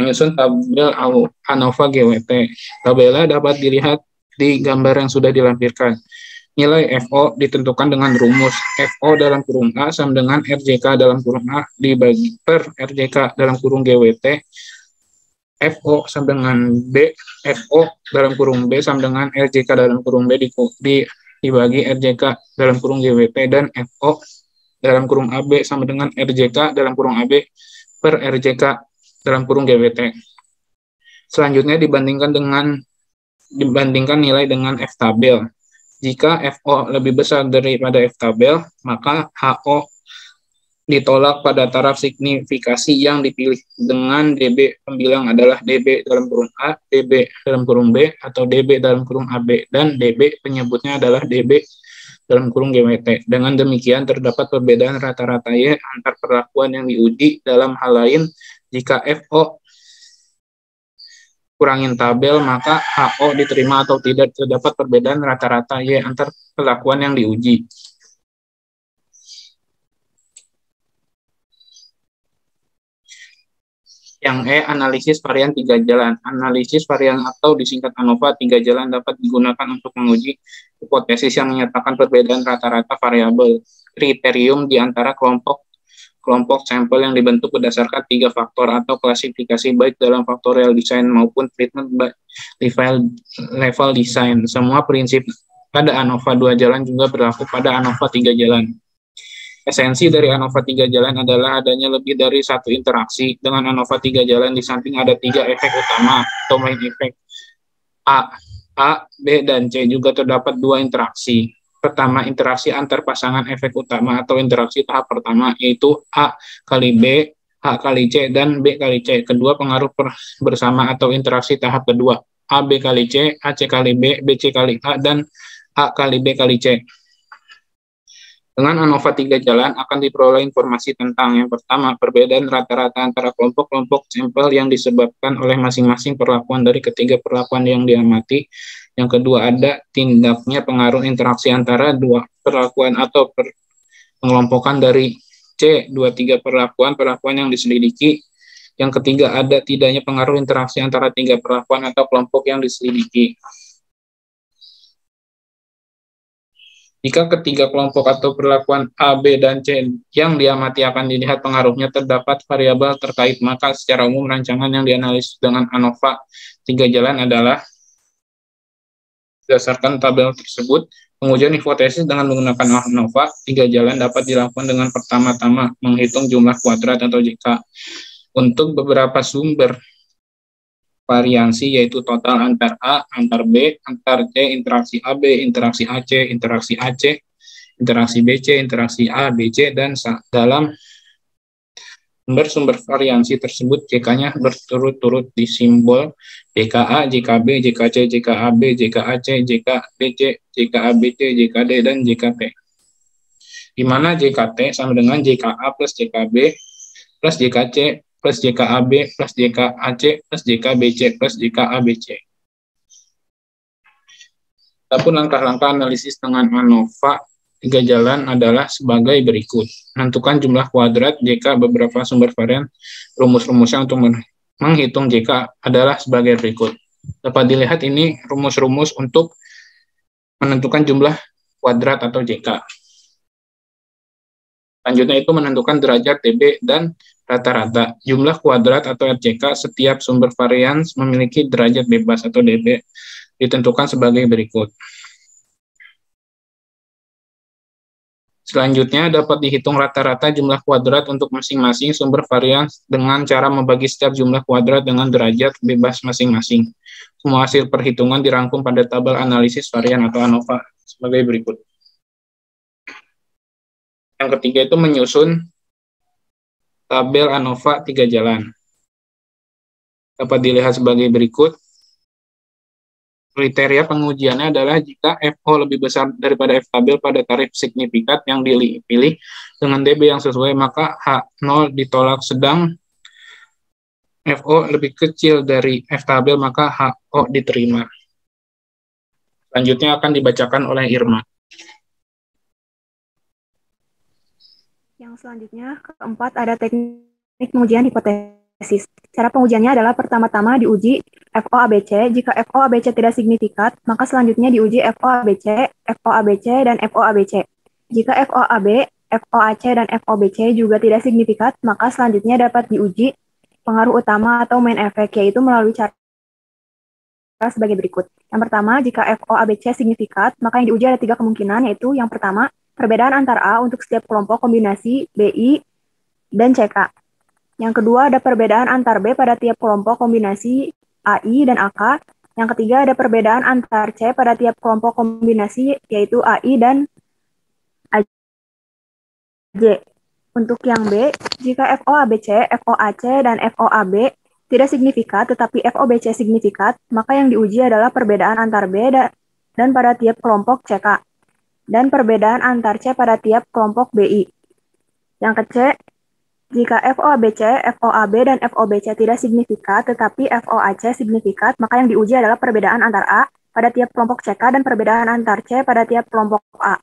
Speaker 3: Menyusun tabel ANOVA GWT. Tabelnya dapat dilihat di gambar yang sudah dilampirkan. Nilai FO ditentukan dengan rumus FO dalam kurung A sama dengan RJK dalam kurung A dibagi per RJK dalam kurung GWT. FO sama dengan B, FO dalam kurung B sama dengan RJK dalam kurung B dibagi RJK dalam kurung GWT, dan FO dalam kurung AB sama dengan RJK dalam kurung AB per RJK dalam kurung GWT. Selanjutnya dibandingkan nilai dengan F tabel. Jika FO lebih besar daripada F tabel, maka HO ditolak pada taraf signifikasi yang dipilih dengan DB pembilang adalah DB dalam kurung A, DB dalam kurung B, atau DB dalam kurung AB, dan DB penyebutnya adalah DB dalam kurung GWT. Dengan demikian terdapat perbedaan rata-rata Y antar perlakuan yang diuji. Dalam hal lain, jika FO kurangin tabel, maka HO diterima atau tidak. Terdapat perbedaan rata-rata Y antar perlakuan yang diuji. Yang E, analisis varian 3 jalan. Analisis varian atau disingkat ANOVA 3 jalan dapat digunakan untuk menguji hipotesis yang menyatakan perbedaan rata-rata variabel kriterium di antara kelompok sampel yang dibentuk berdasarkan 3 faktor atau klasifikasi baik dalam faktorial design maupun treatment by level design. Semua prinsip pada ANOVA 2 jalan juga berlaku pada ANOVA 3 jalan. Esensi dari ANOVA 3 jalan adalah adanya lebih dari satu interaksi. Dengan ANOVA 3 jalan di samping ada 3 efek utama atau main efek A, B, dan C, juga terdapat 2 interaksi. Pertama, interaksi antar pasangan efek utama atau interaksi tahap pertama, yaitu A kali B, A kali C, dan B kali C. Kedua, pengaruh bersama atau interaksi tahap kedua, A B kali C, A C kali B, B C kali A, dan A kali B kali C. Dengan ANOVA 3 jalan akan diperoleh informasi tentang yang pertama, perbedaan rata-rata antara kelompok-kelompok sampel yang disebabkan oleh masing-masing perlakuan dari ketiga perlakuan yang diamati. Yang kedua, ada tindaknya pengaruh interaksi antara 2 perlakuan atau pengelompokan dari C, 2-3 perlakuan yang diselidiki. Yang ketiga, ada tidaknya pengaruh interaksi antara 3 perlakuan atau kelompok yang diselidiki. Jika ketiga kelompok atau perlakuan A, B, dan C yang diamati akan dilihat pengaruhnya terdapat variabel terkait, maka secara umum rancangan yang dianalisis dengan ANOVA 3 jalan adalah berdasarkan tabel tersebut. Pengujian hipotesis dengan menggunakan ANOVA 3 jalan dapat dilakukan dengan pertama-tama menghitung jumlah kuadrat atau JK untuk beberapa sumber variansi, yaitu total antar A, antar B, antar C, interaksi AB, interaksi AC, interaksi AC, interaksi BC, interaksi A, BC, dan dalam sumber-sumber variansi tersebut JK-nya berturut-turut disimbol JKA, JKB, JKC, JKAB, JKAC, JKBC, JKABC, JKD, dan JKT. Di mana JKT sama dengan JKA plus JKB plus JKC plus JKAB plus JKAC plus JKBC plus JKABC. Adapun langkah-langkah analisis dengan ANOVA 3 jalan adalah sebagai berikut. Menentukan jumlah kuadrat JK beberapa sumber varian. Rumus-rumusnya untuk menghitung JK adalah sebagai berikut. Dapat dilihat ini rumus-rumus untuk menentukan jumlah kuadrat atau JK. Selanjutnya itu menentukan derajat dB dan rata-rata. Jumlah kuadrat atau RJK setiap sumber varian memiliki derajat bebas atau dB ditentukan sebagai berikut. Selanjutnya dapat dihitung rata-rata jumlah kuadrat untuk masing-masing sumber varian dengan cara membagi setiap jumlah kuadrat dengan derajat bebas masing-masing. Semua hasil perhitungan dirangkum pada tabel analisis varian atau ANOVA sebagai berikut. Yang ketiga itu menyusun tabel ANOVA 3 jalan. Dapat dilihat sebagai berikut. Kriteria pengujiannya adalah jika FO lebih besar daripada F tabel pada tarif signifikat yang dipilih dengan dB yang sesuai, maka H0 ditolak, sedang FO lebih kecil dari F tabel, maka HO diterima. Selanjutnya akan dibacakan oleh Irma.
Speaker 7: Yang selanjutnya, keempat, ada teknik pengujian hipotesis. Cara pengujiannya adalah pertama-tama diuji FOABC. Jika FOABC tidak signifikan, maka selanjutnya diuji FOABC, FOABC, dan FOABC. Jika FOAB, FOAC, dan FOBC juga tidak signifikan, maka selanjutnya dapat diuji pengaruh utama atau main effect, yaitu melalui cara sebagai berikut. Yang pertama, jika FOABC signifikan, maka yang diuji ada 3 kemungkinan, yaitu yang pertama, perbedaan antar A untuk setiap kelompok kombinasi BI dan CK. Yang kedua, ada perbedaan antar B pada tiap kelompok kombinasi AI dan AK. Yang ketiga, ada perbedaan antar C pada tiap kelompok kombinasi, yaitu AI dan AJ. Untuk yang B, jika FOABC, FOAC, dan FOAB tidak signifikan, tetapi FOBC signifikan, maka yang diuji adalah perbedaan antar B dan pada tiap kelompok CK, dan perbedaan antar C pada tiap kelompok BI. Yang ke C, jika FOABC, FOAB, dan FOBC tidak signifikan, tetapi FOAC signifikan, maka yang diuji adalah perbedaan antar A pada tiap kelompok CK dan perbedaan antar C pada tiap kelompok A.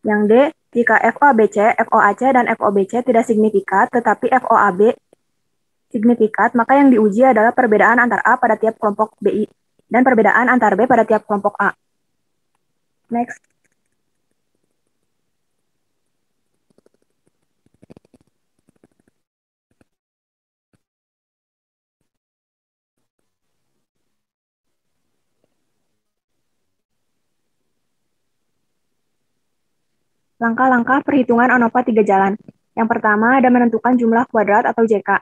Speaker 7: Yang D, jika FOABC, FOAC, dan FOBC tidak signifikan, tetapi FOAB signifikan, maka yang diuji adalah perbedaan antar A pada tiap kelompok BI dan perbedaan antar B pada tiap kelompok A. Next. Langkah-langkah perhitungan ANOVA 3 jalan. Yang pertama ada menentukan jumlah kuadrat atau JK.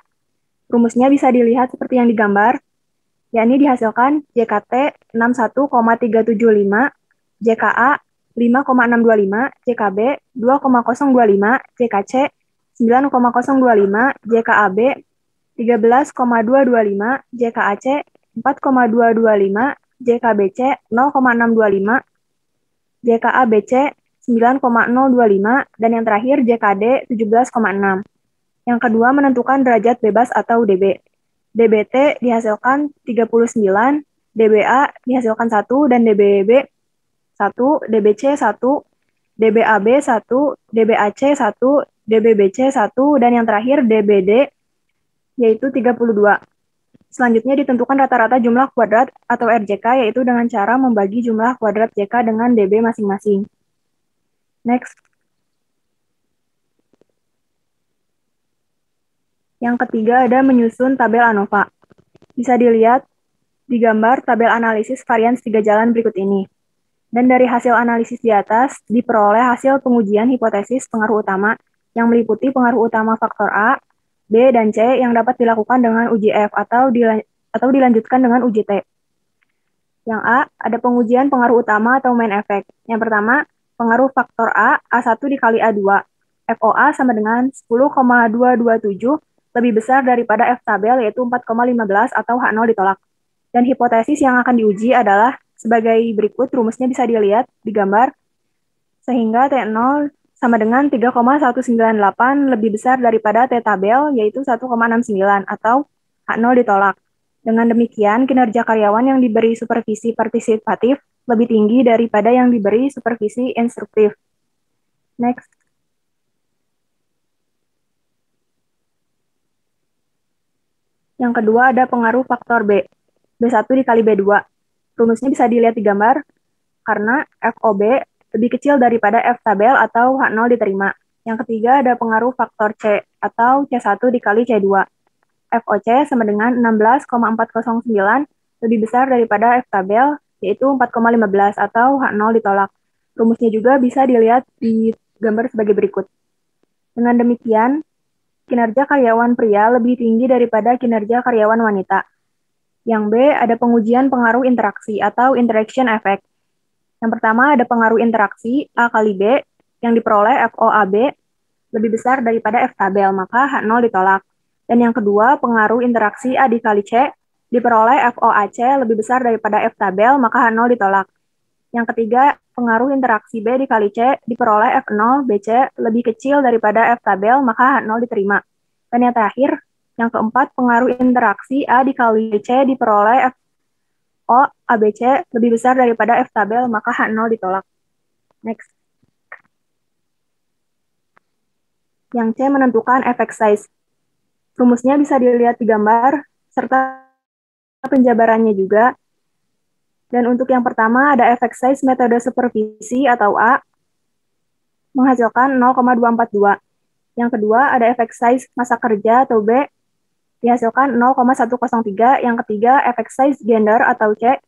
Speaker 7: Rumusnya bisa dilihat seperti yang digambar, yakni dihasilkan JKT 61,375, JKA 5,625, JKB 2,025, JKC 9,025, JKAB 13,225, JKAC 4,225, JKBC 0,625, JKABC 9,025, dan yang terakhir JKD 17,6. Yang kedua, menentukan derajat bebas atau dB. dBT dihasilkan 39, dBA dihasilkan 1, dan dBB 1, dBC 1, dBAB 1, dBAC 1, dBBC 1, dan yang terakhir dBD yaitu 32. Selanjutnya ditentukan rata-rata jumlah kuadrat atau RJK, yaitu dengan cara membagi jumlah kuadrat JK dengan dB masing-masing. Next. Yang ketiga ada menyusun tabel ANOVA. Bisa dilihat di gambar tabel analisis varians 3 jalan berikut ini. Dan dari hasil analisis di atas, diperoleh hasil pengujian hipotesis pengaruh utama yang meliputi pengaruh utama faktor A, B, dan C yang dapat dilakukan dengan uji F atau dilanjutkan dengan uji T. Yang A, ada pengujian pengaruh utama atau main effect. Yang pertama, pengaruh faktor A, A1 dikali A2. FOA sama dengan 10,227 lebih besar daripada F tabel yaitu 4,15 atau H0 ditolak. Dan hipotesis yang akan diuji adalah sebagai berikut, rumusnya bisa dilihat di gambar, sehingga T0 sama dengan 3,198 lebih besar daripada T tabel, yaitu 1,69, atau H0 ditolak. Dengan demikian, kinerja karyawan yang diberi supervisi partisipatif lebih tinggi daripada yang diberi supervisi instruktif. Next. Yang kedua ada pengaruh faktor B, B1 dikali B2. Rumusnya bisa dilihat di gambar, karena FOB lebih kecil daripada F tabel atau H0 diterima. Yang ketiga ada pengaruh faktor C, atau C1 dikali C2. FOC sama dengan 16,409 lebih besar daripada F tabel, yaitu 4,15 atau H0 ditolak. Rumusnya juga bisa dilihat di gambar sebagai berikut. Dengan demikian, kinerja karyawan pria lebih tinggi daripada kinerja karyawan wanita. Yang B, ada pengujian pengaruh interaksi atau interaction effect. Yang pertama ada pengaruh interaksi A kali B yang diperoleh FOAB lebih besar daripada F tabel, maka H0 ditolak. Dan yang kedua, pengaruh interaksi A dikali C diperoleh FOAC lebih besar daripada F tabel, maka H0 ditolak. Yang ketiga, pengaruh interaksi B dikali C diperoleh F0 BC lebih kecil daripada F tabel, maka H0 diterima. Dan yang terakhir, yang keempat, pengaruh interaksi A dikali C diperoleh FO ABC lebih besar daripada F tabel, maka H0 ditolak. Next. Yang C menentukan effect size. Rumusnya bisa dilihat di gambar, serta penjabarannya juga. Dan untuk yang pertama ada effect size metode supervisi atau A menghasilkan 0,242. Yang kedua ada effect size masa kerja atau B dihasilkan 0,103. Yang ketiga effect size gender atau C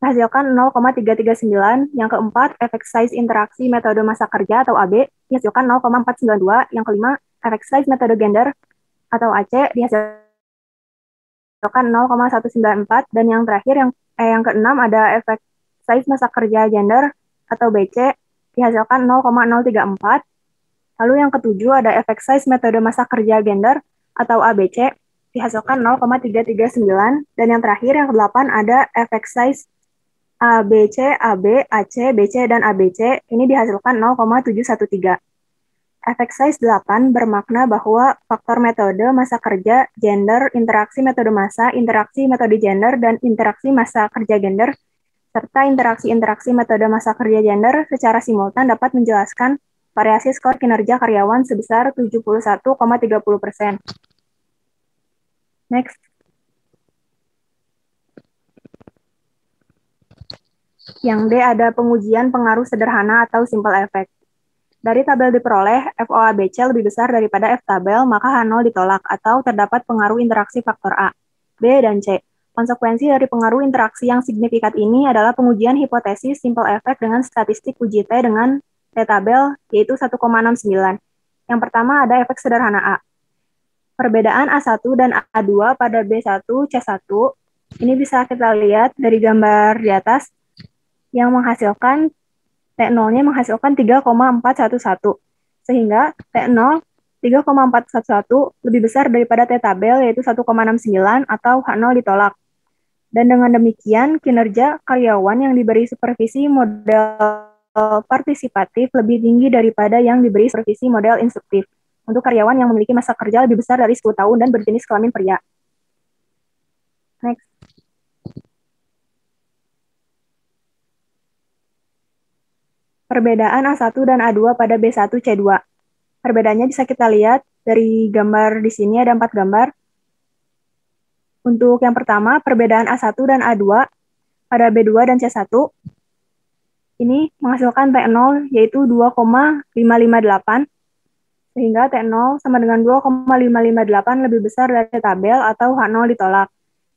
Speaker 7: dihasilkan 0,339. Yang keempat effect size interaksi metode masa kerja atau AB dihasilkan 0,492. Yang kelima effect size metode gender atau AC dihasilkan 0,194. Dan yang terakhir yang keenam ada efek size masa kerja gender atau BC dihasilkan 0,034. Lalu yang ketujuh ada efek size metode masa kerja gender atau ABC dihasilkan 0,339. Dan yang terakhir yang kedelapan ada efek size ABC, AB, AC, BC, dan ABC ini dihasilkan 0,713. Efek size 8 bermakna bahwa faktor metode masa kerja, gender, interaksi metode masa, interaksi metode gender, dan interaksi masa kerja gender, serta interaksi-interaksi metode masa kerja gender secara simultan dapat menjelaskan variasi skor kinerja karyawan sebesar 71,30%. Next. Yang D ada pengujian pengaruh sederhana atau simple effect. Dari tabel diperoleh, FOABC lebih besar daripada F tabel, maka H0 ditolak atau terdapat pengaruh interaksi faktor A, B, dan C. Konsekuensi dari pengaruh interaksi yang signifikan ini adalah pengujian hipotesis simple effect dengan statistik uji T dengan T tabel, yaitu 1,69. Yang pertama ada efek sederhana A. Perbedaan A1 dan A2 pada B1, C1, ini bisa kita lihat dari gambar di atas, yang menghasilkan T0-nya menghasilkan 3,411. Sehingga T0 3,411 lebih besar daripada T tabel yaitu 1,69 atau H0 ditolak. Dan dengan demikian kinerja karyawan yang diberi supervisi model partisipatif lebih tinggi daripada yang diberi supervisi model instruktif untuk karyawan yang memiliki masa kerja lebih besar dari 10 tahun dan berjenis kelamin pria. Next. Perbedaan A1 dan A2 pada B1 C2. Perbedaannya bisa kita lihat dari gambar di sini ada 4 gambar. Untuk yang pertama, perbedaan A1 dan A2 pada B2 dan C1. ini menghasilkan T0 yaitu 2,558, sehingga T0 sama dengan 2,558 lebih besar dari tabel atau H0 ditolak.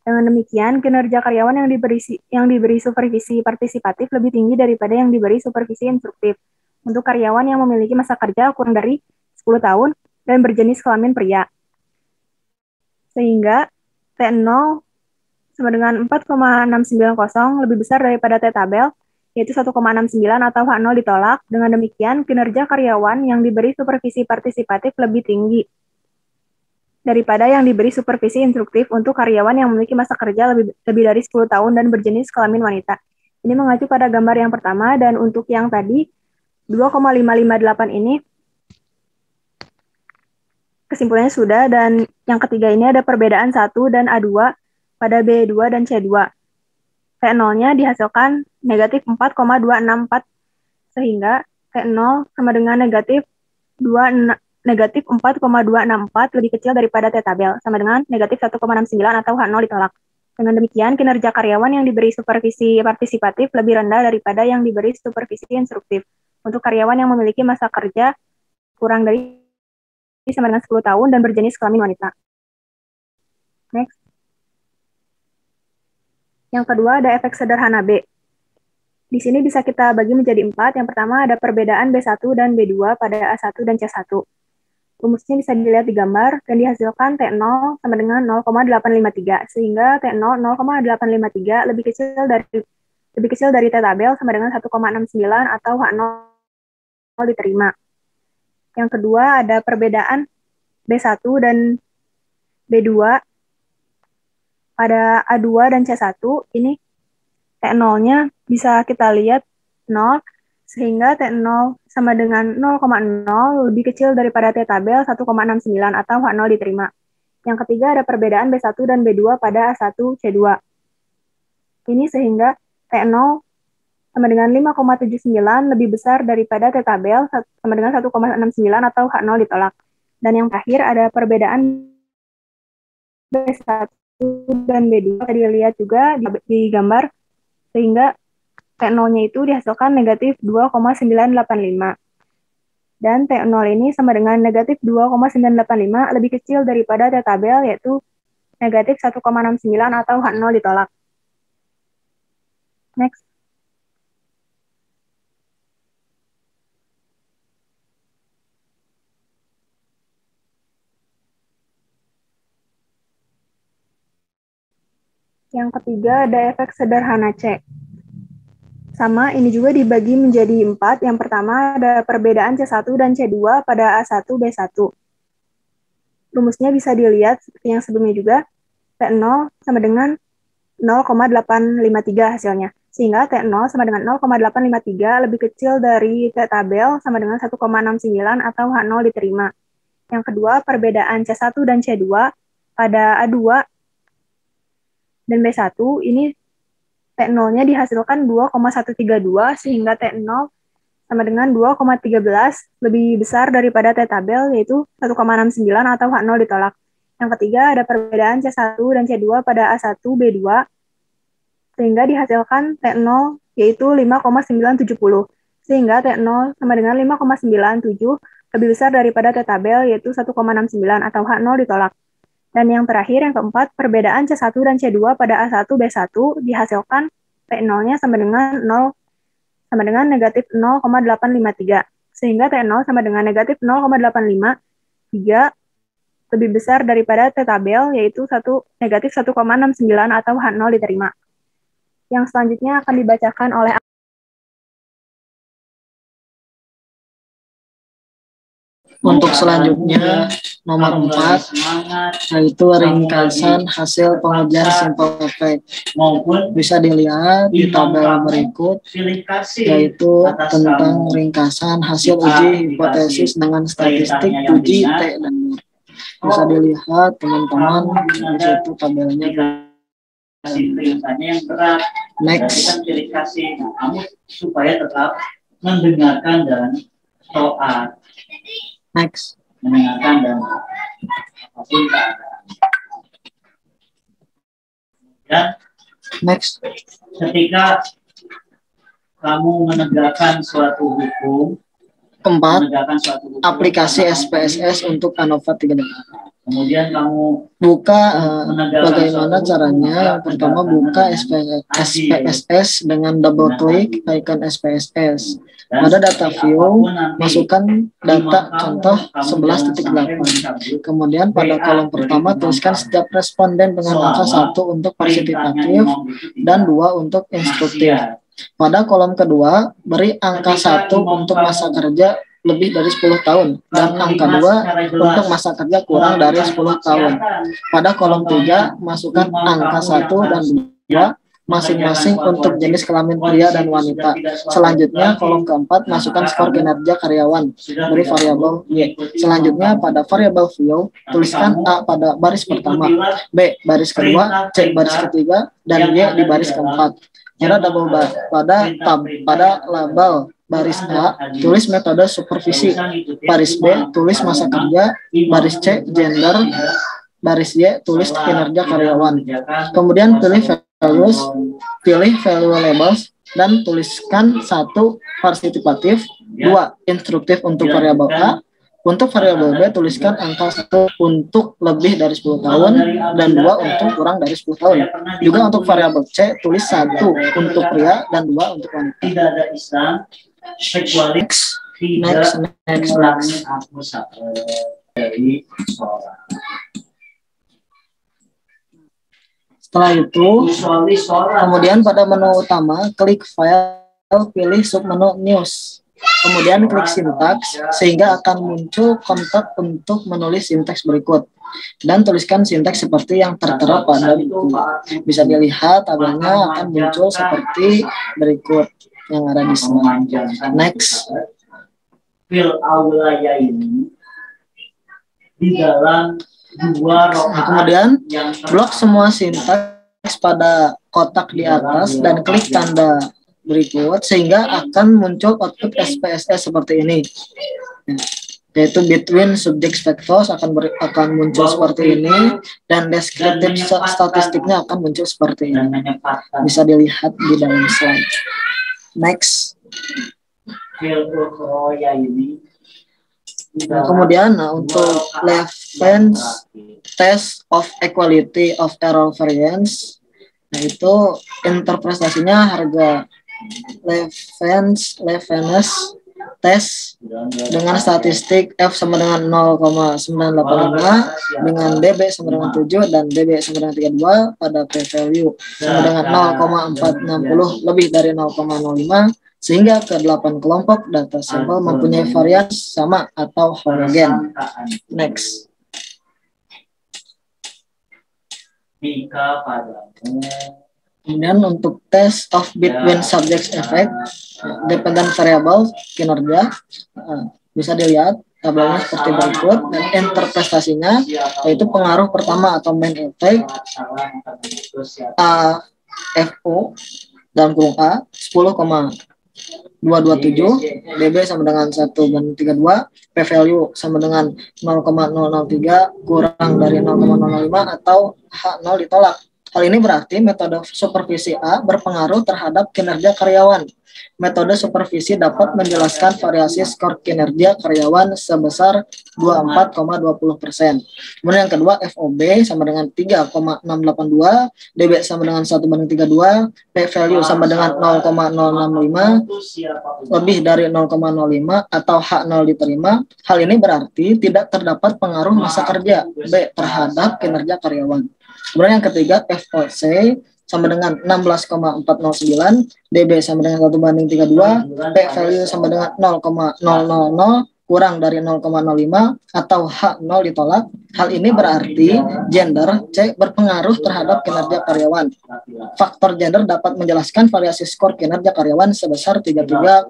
Speaker 7: Dengan demikian, kinerja karyawan yang diberi supervisi partisipatif lebih tinggi daripada yang diberi supervisi instruktif untuk karyawan yang memiliki masa kerja kurang dari 10 tahun dan berjenis kelamin pria. Sehingga T0 sama dengan 4,690 lebih besar daripada T-tabel, yaitu 1,69 atau H0 ditolak. Dengan demikian, kinerja karyawan yang diberi supervisi partisipatif lebih tinggi daripada yang diberi supervisi instruktif untuk karyawan yang memiliki masa kerja lebih dari 10 tahun dan berjenis kelamin wanita. Ini mengacu pada gambar yang pertama, dan untuk yang tadi, 2,558 ini kesimpulannya sudah, dan yang ketiga ini ada perbedaan 1 dan A2 pada B2 dan C2. T0-nya dihasilkan negatif 4,264, sehingga T0 sama dengan negatif 4,264 lebih kecil daripada T-tabel, sama dengan negatif 1,69 atau H0 ditolak. Dengan demikian, kinerja karyawan yang diberi supervisi partisipatif lebih rendah daripada yang diberi supervisi instruktif untuk karyawan yang memiliki masa kerja kurang dari sama dengan 10 tahun dan berjenis kelamin wanita. Next. Yang kedua ada efek sederhana B. Di sini bisa kita bagi menjadi 4. Yang pertama ada perbedaan B1 dan B2 pada A1 dan C1. Rumusnya bisa dilihat di gambar dan dihasilkan T0 sama dengan 0,853, sehingga T0 0,853 lebih kecil dari T-tabel sama dengan 1,69 atau H0 diterima. Yang kedua ada perbedaan B1 dan B2 pada A2 dan C1, ini T0-nya bisa kita lihat 0, sehingga T0 sama dengan 0,0 lebih kecil daripada T-tabel 1,69 atau H0 diterima. Yang ketiga ada perbedaan B1 dan B2 pada A1 C2. Ini sehingga T0 sama dengan 5,79 lebih besar daripada T-tabel sama dengan 1,69 atau H0 ditolak. Dan yang terakhir ada perbedaan B1 dan B2 tadi lihat juga di gambar, sehingga T0-nya itu dihasilkan negatif 2,985. Dan T0 ini sama dengan negatif 2,985 lebih kecil daripada T-tabel, yaitu negatif 1,69 atau H0 ditolak. Next. Yang ketiga ada efek sederhana C. Sama, ini juga dibagi menjadi 4. Yang pertama ada perbedaan C1 dan C2 pada A1 B1. Rumusnya bisa dilihat seperti yang sebelumnya juga. T0 sama dengan 0,853 hasilnya. Sehingga T0 sama dengan 0,853 lebih kecil dari T-tabel sama dengan 1,69 atau H0 diterima. Yang kedua, perbedaan C1 dan C2 pada A2 dan B1, ini T0-nya dihasilkan 2,132, sehingga T0 sama dengan 2,13 lebih besar daripada T-tabel, yaitu 1,69 atau H0 ditolak. Yang ketiga, ada perbedaan C1 dan C2 pada A1 B2, sehingga dihasilkan T0 yaitu 5,970, sehingga T0 sama dengan 5,97 lebih besar daripada T-tabel, yaitu 1,69 atau H0 ditolak. Dan yang terakhir, yang keempat, perbedaan C1 dan C2 pada A1 B1 dihasilkan T0-nya sama dengan negatif 0,853, sehingga T0 sama dengan negatif 0,853 lebih besar daripada T-tabel, yaitu negatif 1,69 atau H0 diterima. Yang selanjutnya akan dibacakan oleh
Speaker 8: Untuk selanjutnya, nomor 4, yaitu ringkasan hasil pengujian simple fact. Bisa dilihat di tabel berikut, yaitu tentang ringkasan hasil uji hipotesis dengan statistik uji T dan U. Bisa dilihat teman-teman, di situ tabelnya. Next. Supaya tetap mendengarkan dan soal. Next. Mendengarkan dan apapun keadaan. Ya. Next. Ketika
Speaker 9: kamu menegakkan suatu hukum.
Speaker 8: Keempat, aplikasi SPSS untuk ANOVA 3D.
Speaker 9: Kemudian kamu
Speaker 8: buka bagaimana caranya? Yang pertama buka SPSS dengan double klik icon SPSS. Pada data view, masukkan data contoh 11.8. Kemudian pada kolom pertama tuliskan setiap responden dengan angka 1 untuk partisipatif dan 2 untuk instruktif. Pada kolom kedua, beri angka 1 untuk masa kerja lebih dari 10 tahun dan angka 2 untuk masa kerja kurang dari 10 tahun. Pada kolom 3, masukkan angka 1 dan 2 masing-masing untuk jenis kelamin pria dan wanita. Selanjutnya, kolom keempat, masukkan skor kinerja karyawan dari variabel Y. Selanjutnya, pada variabel view, tuliskan A pada baris pertama, B baris kedua, C baris ketiga, dan Y di baris keempat. Pada label baris A, tulis metode supervisi. Baris B, tulis masa kerja. Baris C, gender. Baris Y, tulis kinerja karyawan. Kemudian pilih value labels dan tuliskan 1 partisipatif, 2 instruktif untuk variabel A. Untuk variabel B, tuliskan angka 1 untuk lebih dari 10 tahun dan 2 untuk kurang dari 10 tahun. Juga untuk variabel C, tulis 1 untuk pria dan 2 untuk wanita.
Speaker 9: Tidak ada Islam,
Speaker 8: Next. Setelah itu, kemudian pada menu utama, klik file, pilih submenu news. Kemudian klik sintaks, sehingga akan muncul kontak untuk menulis sintaks berikut. Dan tuliskan sintaks seperti yang tertera pada buku. Bisa dilihat tabelnya akan muncul seperti berikut yang ada di slide. Next.
Speaker 9: Fil wilayah ini di dalam
Speaker 8: kemudian blok semua sintaks pada kotak di atas dan klik tanda berikut sehingga akan muncul output SPSS seperti ini, yaitu between subject factors akan muncul seperti ini dan descriptive statistiknya akan muncul seperti ini. Bisa dilihat di dalam slide. Next. Kemudian untuk Levens test of equality of error variance, itu interpretasinya harga Levens test dengan statistik F sama dengan 0,985 dengan DB sama dengan 7 dan DB sama dengan 32 pada p-value sama dengan 0,460 lebih dari 0,05 sehingga ke 8 kelompok data sampel mempunyai varians sama atau homogen. Next. Kemudian untuk test of between subjects effect, dependent variable kinerja, bisa dilihat tabelnya seperti berikut dan interpretasinya yaitu pengaruh pertama atau main effect AFO dalam kurung A 10,227, DB sama dengan 1/32, p-value sama dengan 0,003 kurang dari 0,005 atau H0 ditolak. Hal ini berarti metode supervisi A berpengaruh terhadap kinerja karyawan. Metode supervisi dapat menjelaskan variasi skor kinerja karyawan sebesar 24,20%. Kemudian yang kedua, FOB sama dengan 3,682, DB sama dengan 1/32, P-value sama dengan 0,065, lebih dari 0,05 atau H0 diterima. Hal ini berarti tidak terdapat pengaruh masa kerja B terhadap kinerja karyawan. Kemudian yang ketiga, FOC sama dengan 16,409, DB sama dengan 1/32, P-value sama dengan 0,000 kurang dari 0,05 atau H0 ditolak. Hal ini berarti gender C berpengaruh terhadap kinerja karyawan. Faktor gender dapat menjelaskan variasi skor kinerja karyawan sebesar 33,90%.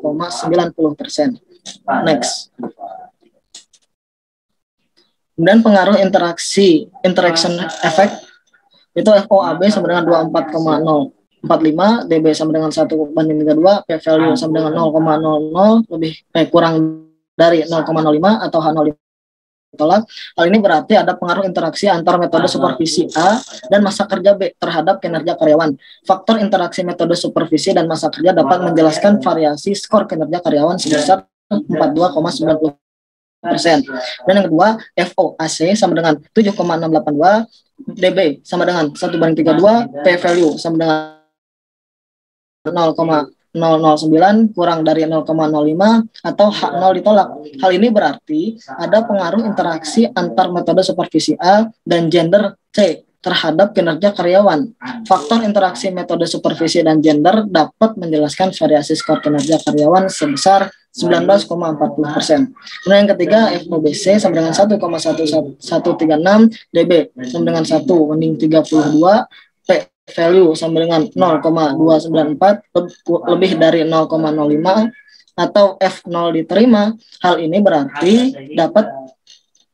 Speaker 8: Next. Kemudian pengaruh interaction effect itu FOAB sama dengan 24,045, DB sama dengan 1/32, P-value sama dengan 0,00 kurang dari 0,05 atau H0 ditolak. Hal ini berarti ada pengaruh interaksi antar metode supervisi A dan masa kerja B terhadap kinerja karyawan. Faktor interaksi metode supervisi dan masa kerja dapat menjelaskan variasi skor kinerja karyawan sebesar 42,90%. Dan yang kedua, FOAC sama dengan 7,682, DB sama dengan 1/32, P-value sama dengan 0,009 kurang dari 0,05 atau H0 ditolak. Hal ini berarti ada pengaruh interaksi antar metode supervisi A dan gender C terhadap kinerja karyawan. Faktor interaksi metode supervisi dan gender dapat menjelaskan variasi skor kinerja karyawan sebesar 19,40%. Kemudian yang ketiga, FOBC sama dengan 1,1136, DB sama dengan 1/32, P-value sama dengan 0,294 lebih dari 0,05 atau F0 diterima. Hal ini berarti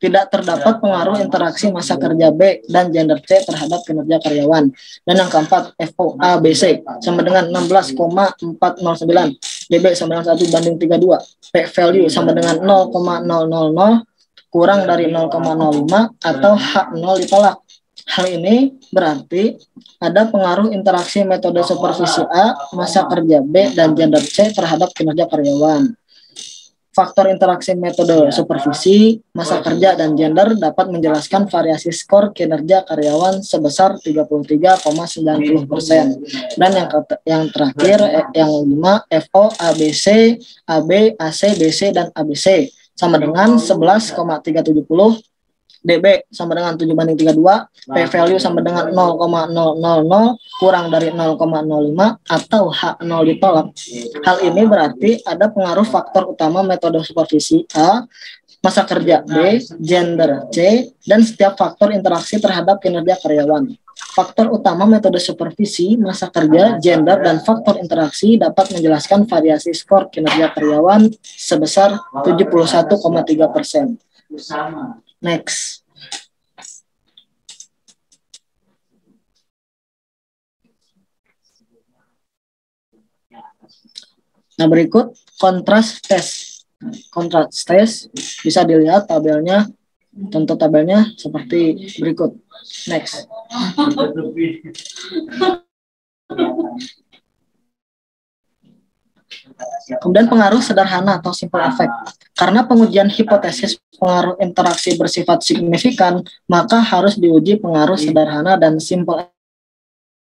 Speaker 8: tidak terdapat pengaruh interaksi masa kerja B dan gender C terhadap kinerja karyawan. Dan yang keempat, FOABC sama dengan 16,409, DB sama dengan 1/32, P-value sama dengan 0,000 kurang dari 0,05 atau H0 ditolak. Hal ini berarti ada pengaruh interaksi metode supervisi A, masa kerja B, dan gender C terhadap kinerja karyawan. Faktor interaksi metode supervisi, masa kerja, dan gender dapat menjelaskan variasi skor kinerja karyawan sebesar 33,90%. Dan yang terakhir, yang 5, FO, ABC, AB, AC, BC, dan ABC sama dengan 11,370, DB sama dengan 7/32, P-value sama dengan 0,000 kurang dari 0,05 atau H0 ditolak. Hal ini berarti ada pengaruh faktor utama metode supervisi A, masa kerja B, gender C, dan setiap faktor interaksi terhadap kinerja karyawan. Faktor utama metode supervisi, masa kerja, gender, dan faktor interaksi dapat menjelaskan variasi skor kinerja karyawan sebesar 71,3%. Next. Nah, berikut kontras test. Kontras test bisa dilihat tabelnya, contoh tabelnya seperti berikut. Next. Kemudian pengaruh sederhana atau simple effect. Karena pengujian hipotesis pengaruh interaksi bersifat signifikan, maka harus diuji pengaruh sederhana dan simple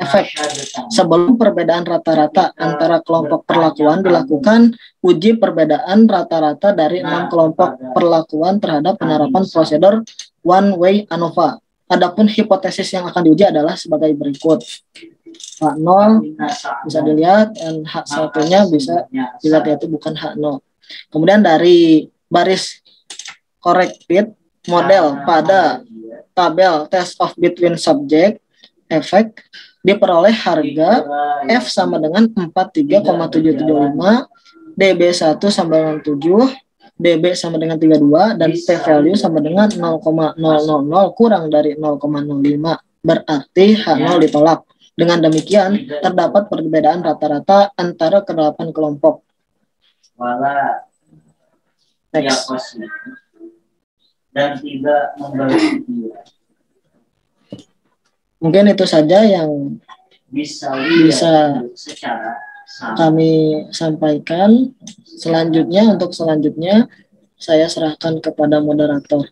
Speaker 8: effect. Sebelum perbedaan rata-rata antara kelompok perlakuan dilakukan, uji perbedaan rata-rata dari 6 kelompok perlakuan terhadap penerapan prosedur one-way ANOVA. Adapun hipotesis yang akan diuji adalah sebagai berikut. H0 bisa dilihat, dan H1-nya bisa dilihat, yaitu bukan H0. Kemudian dari baris corrected model pada tabel test of between subject effect diperoleh harga F sama dengan 43,775, DB1 sama dengan 7, DB sama dengan 32, dan P-value sama dengan 0,000 kurang dari 0,05. Berarti H0 ditolak. Dengan demikian, terdapat perbedaan rata-rata antara ke-8 kelompok. Next.
Speaker 9: Dan tidak membagi
Speaker 8: Mungkin itu saja yang bisa kami sampaikan. Untuk selanjutnya saya serahkan kepada moderator.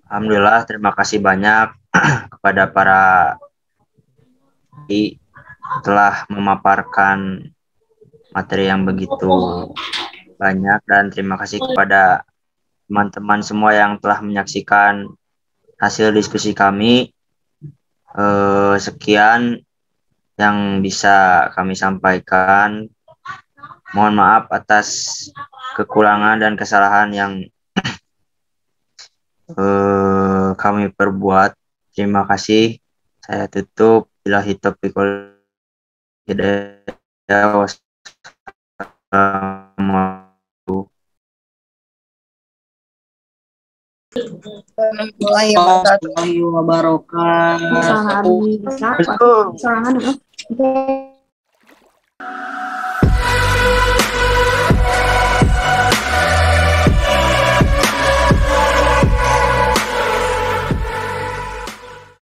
Speaker 1: Alhamdulillah, terima kasih banyak kepada para telah memaparkan materi yang begitu banyak, dan terima kasih kepada teman-teman semua yang telah menyaksikan hasil diskusi kami. Sekian yang bisa kami sampaikan. Mohon maaf atas kekurangan dan kesalahan yang kami perbuat. Terima kasih. Saya tutup. Billahi taufiq wal hidayah. Wassalamualaikum
Speaker 8: warahmatullahi wabarakatuh.
Speaker 7: Bisa.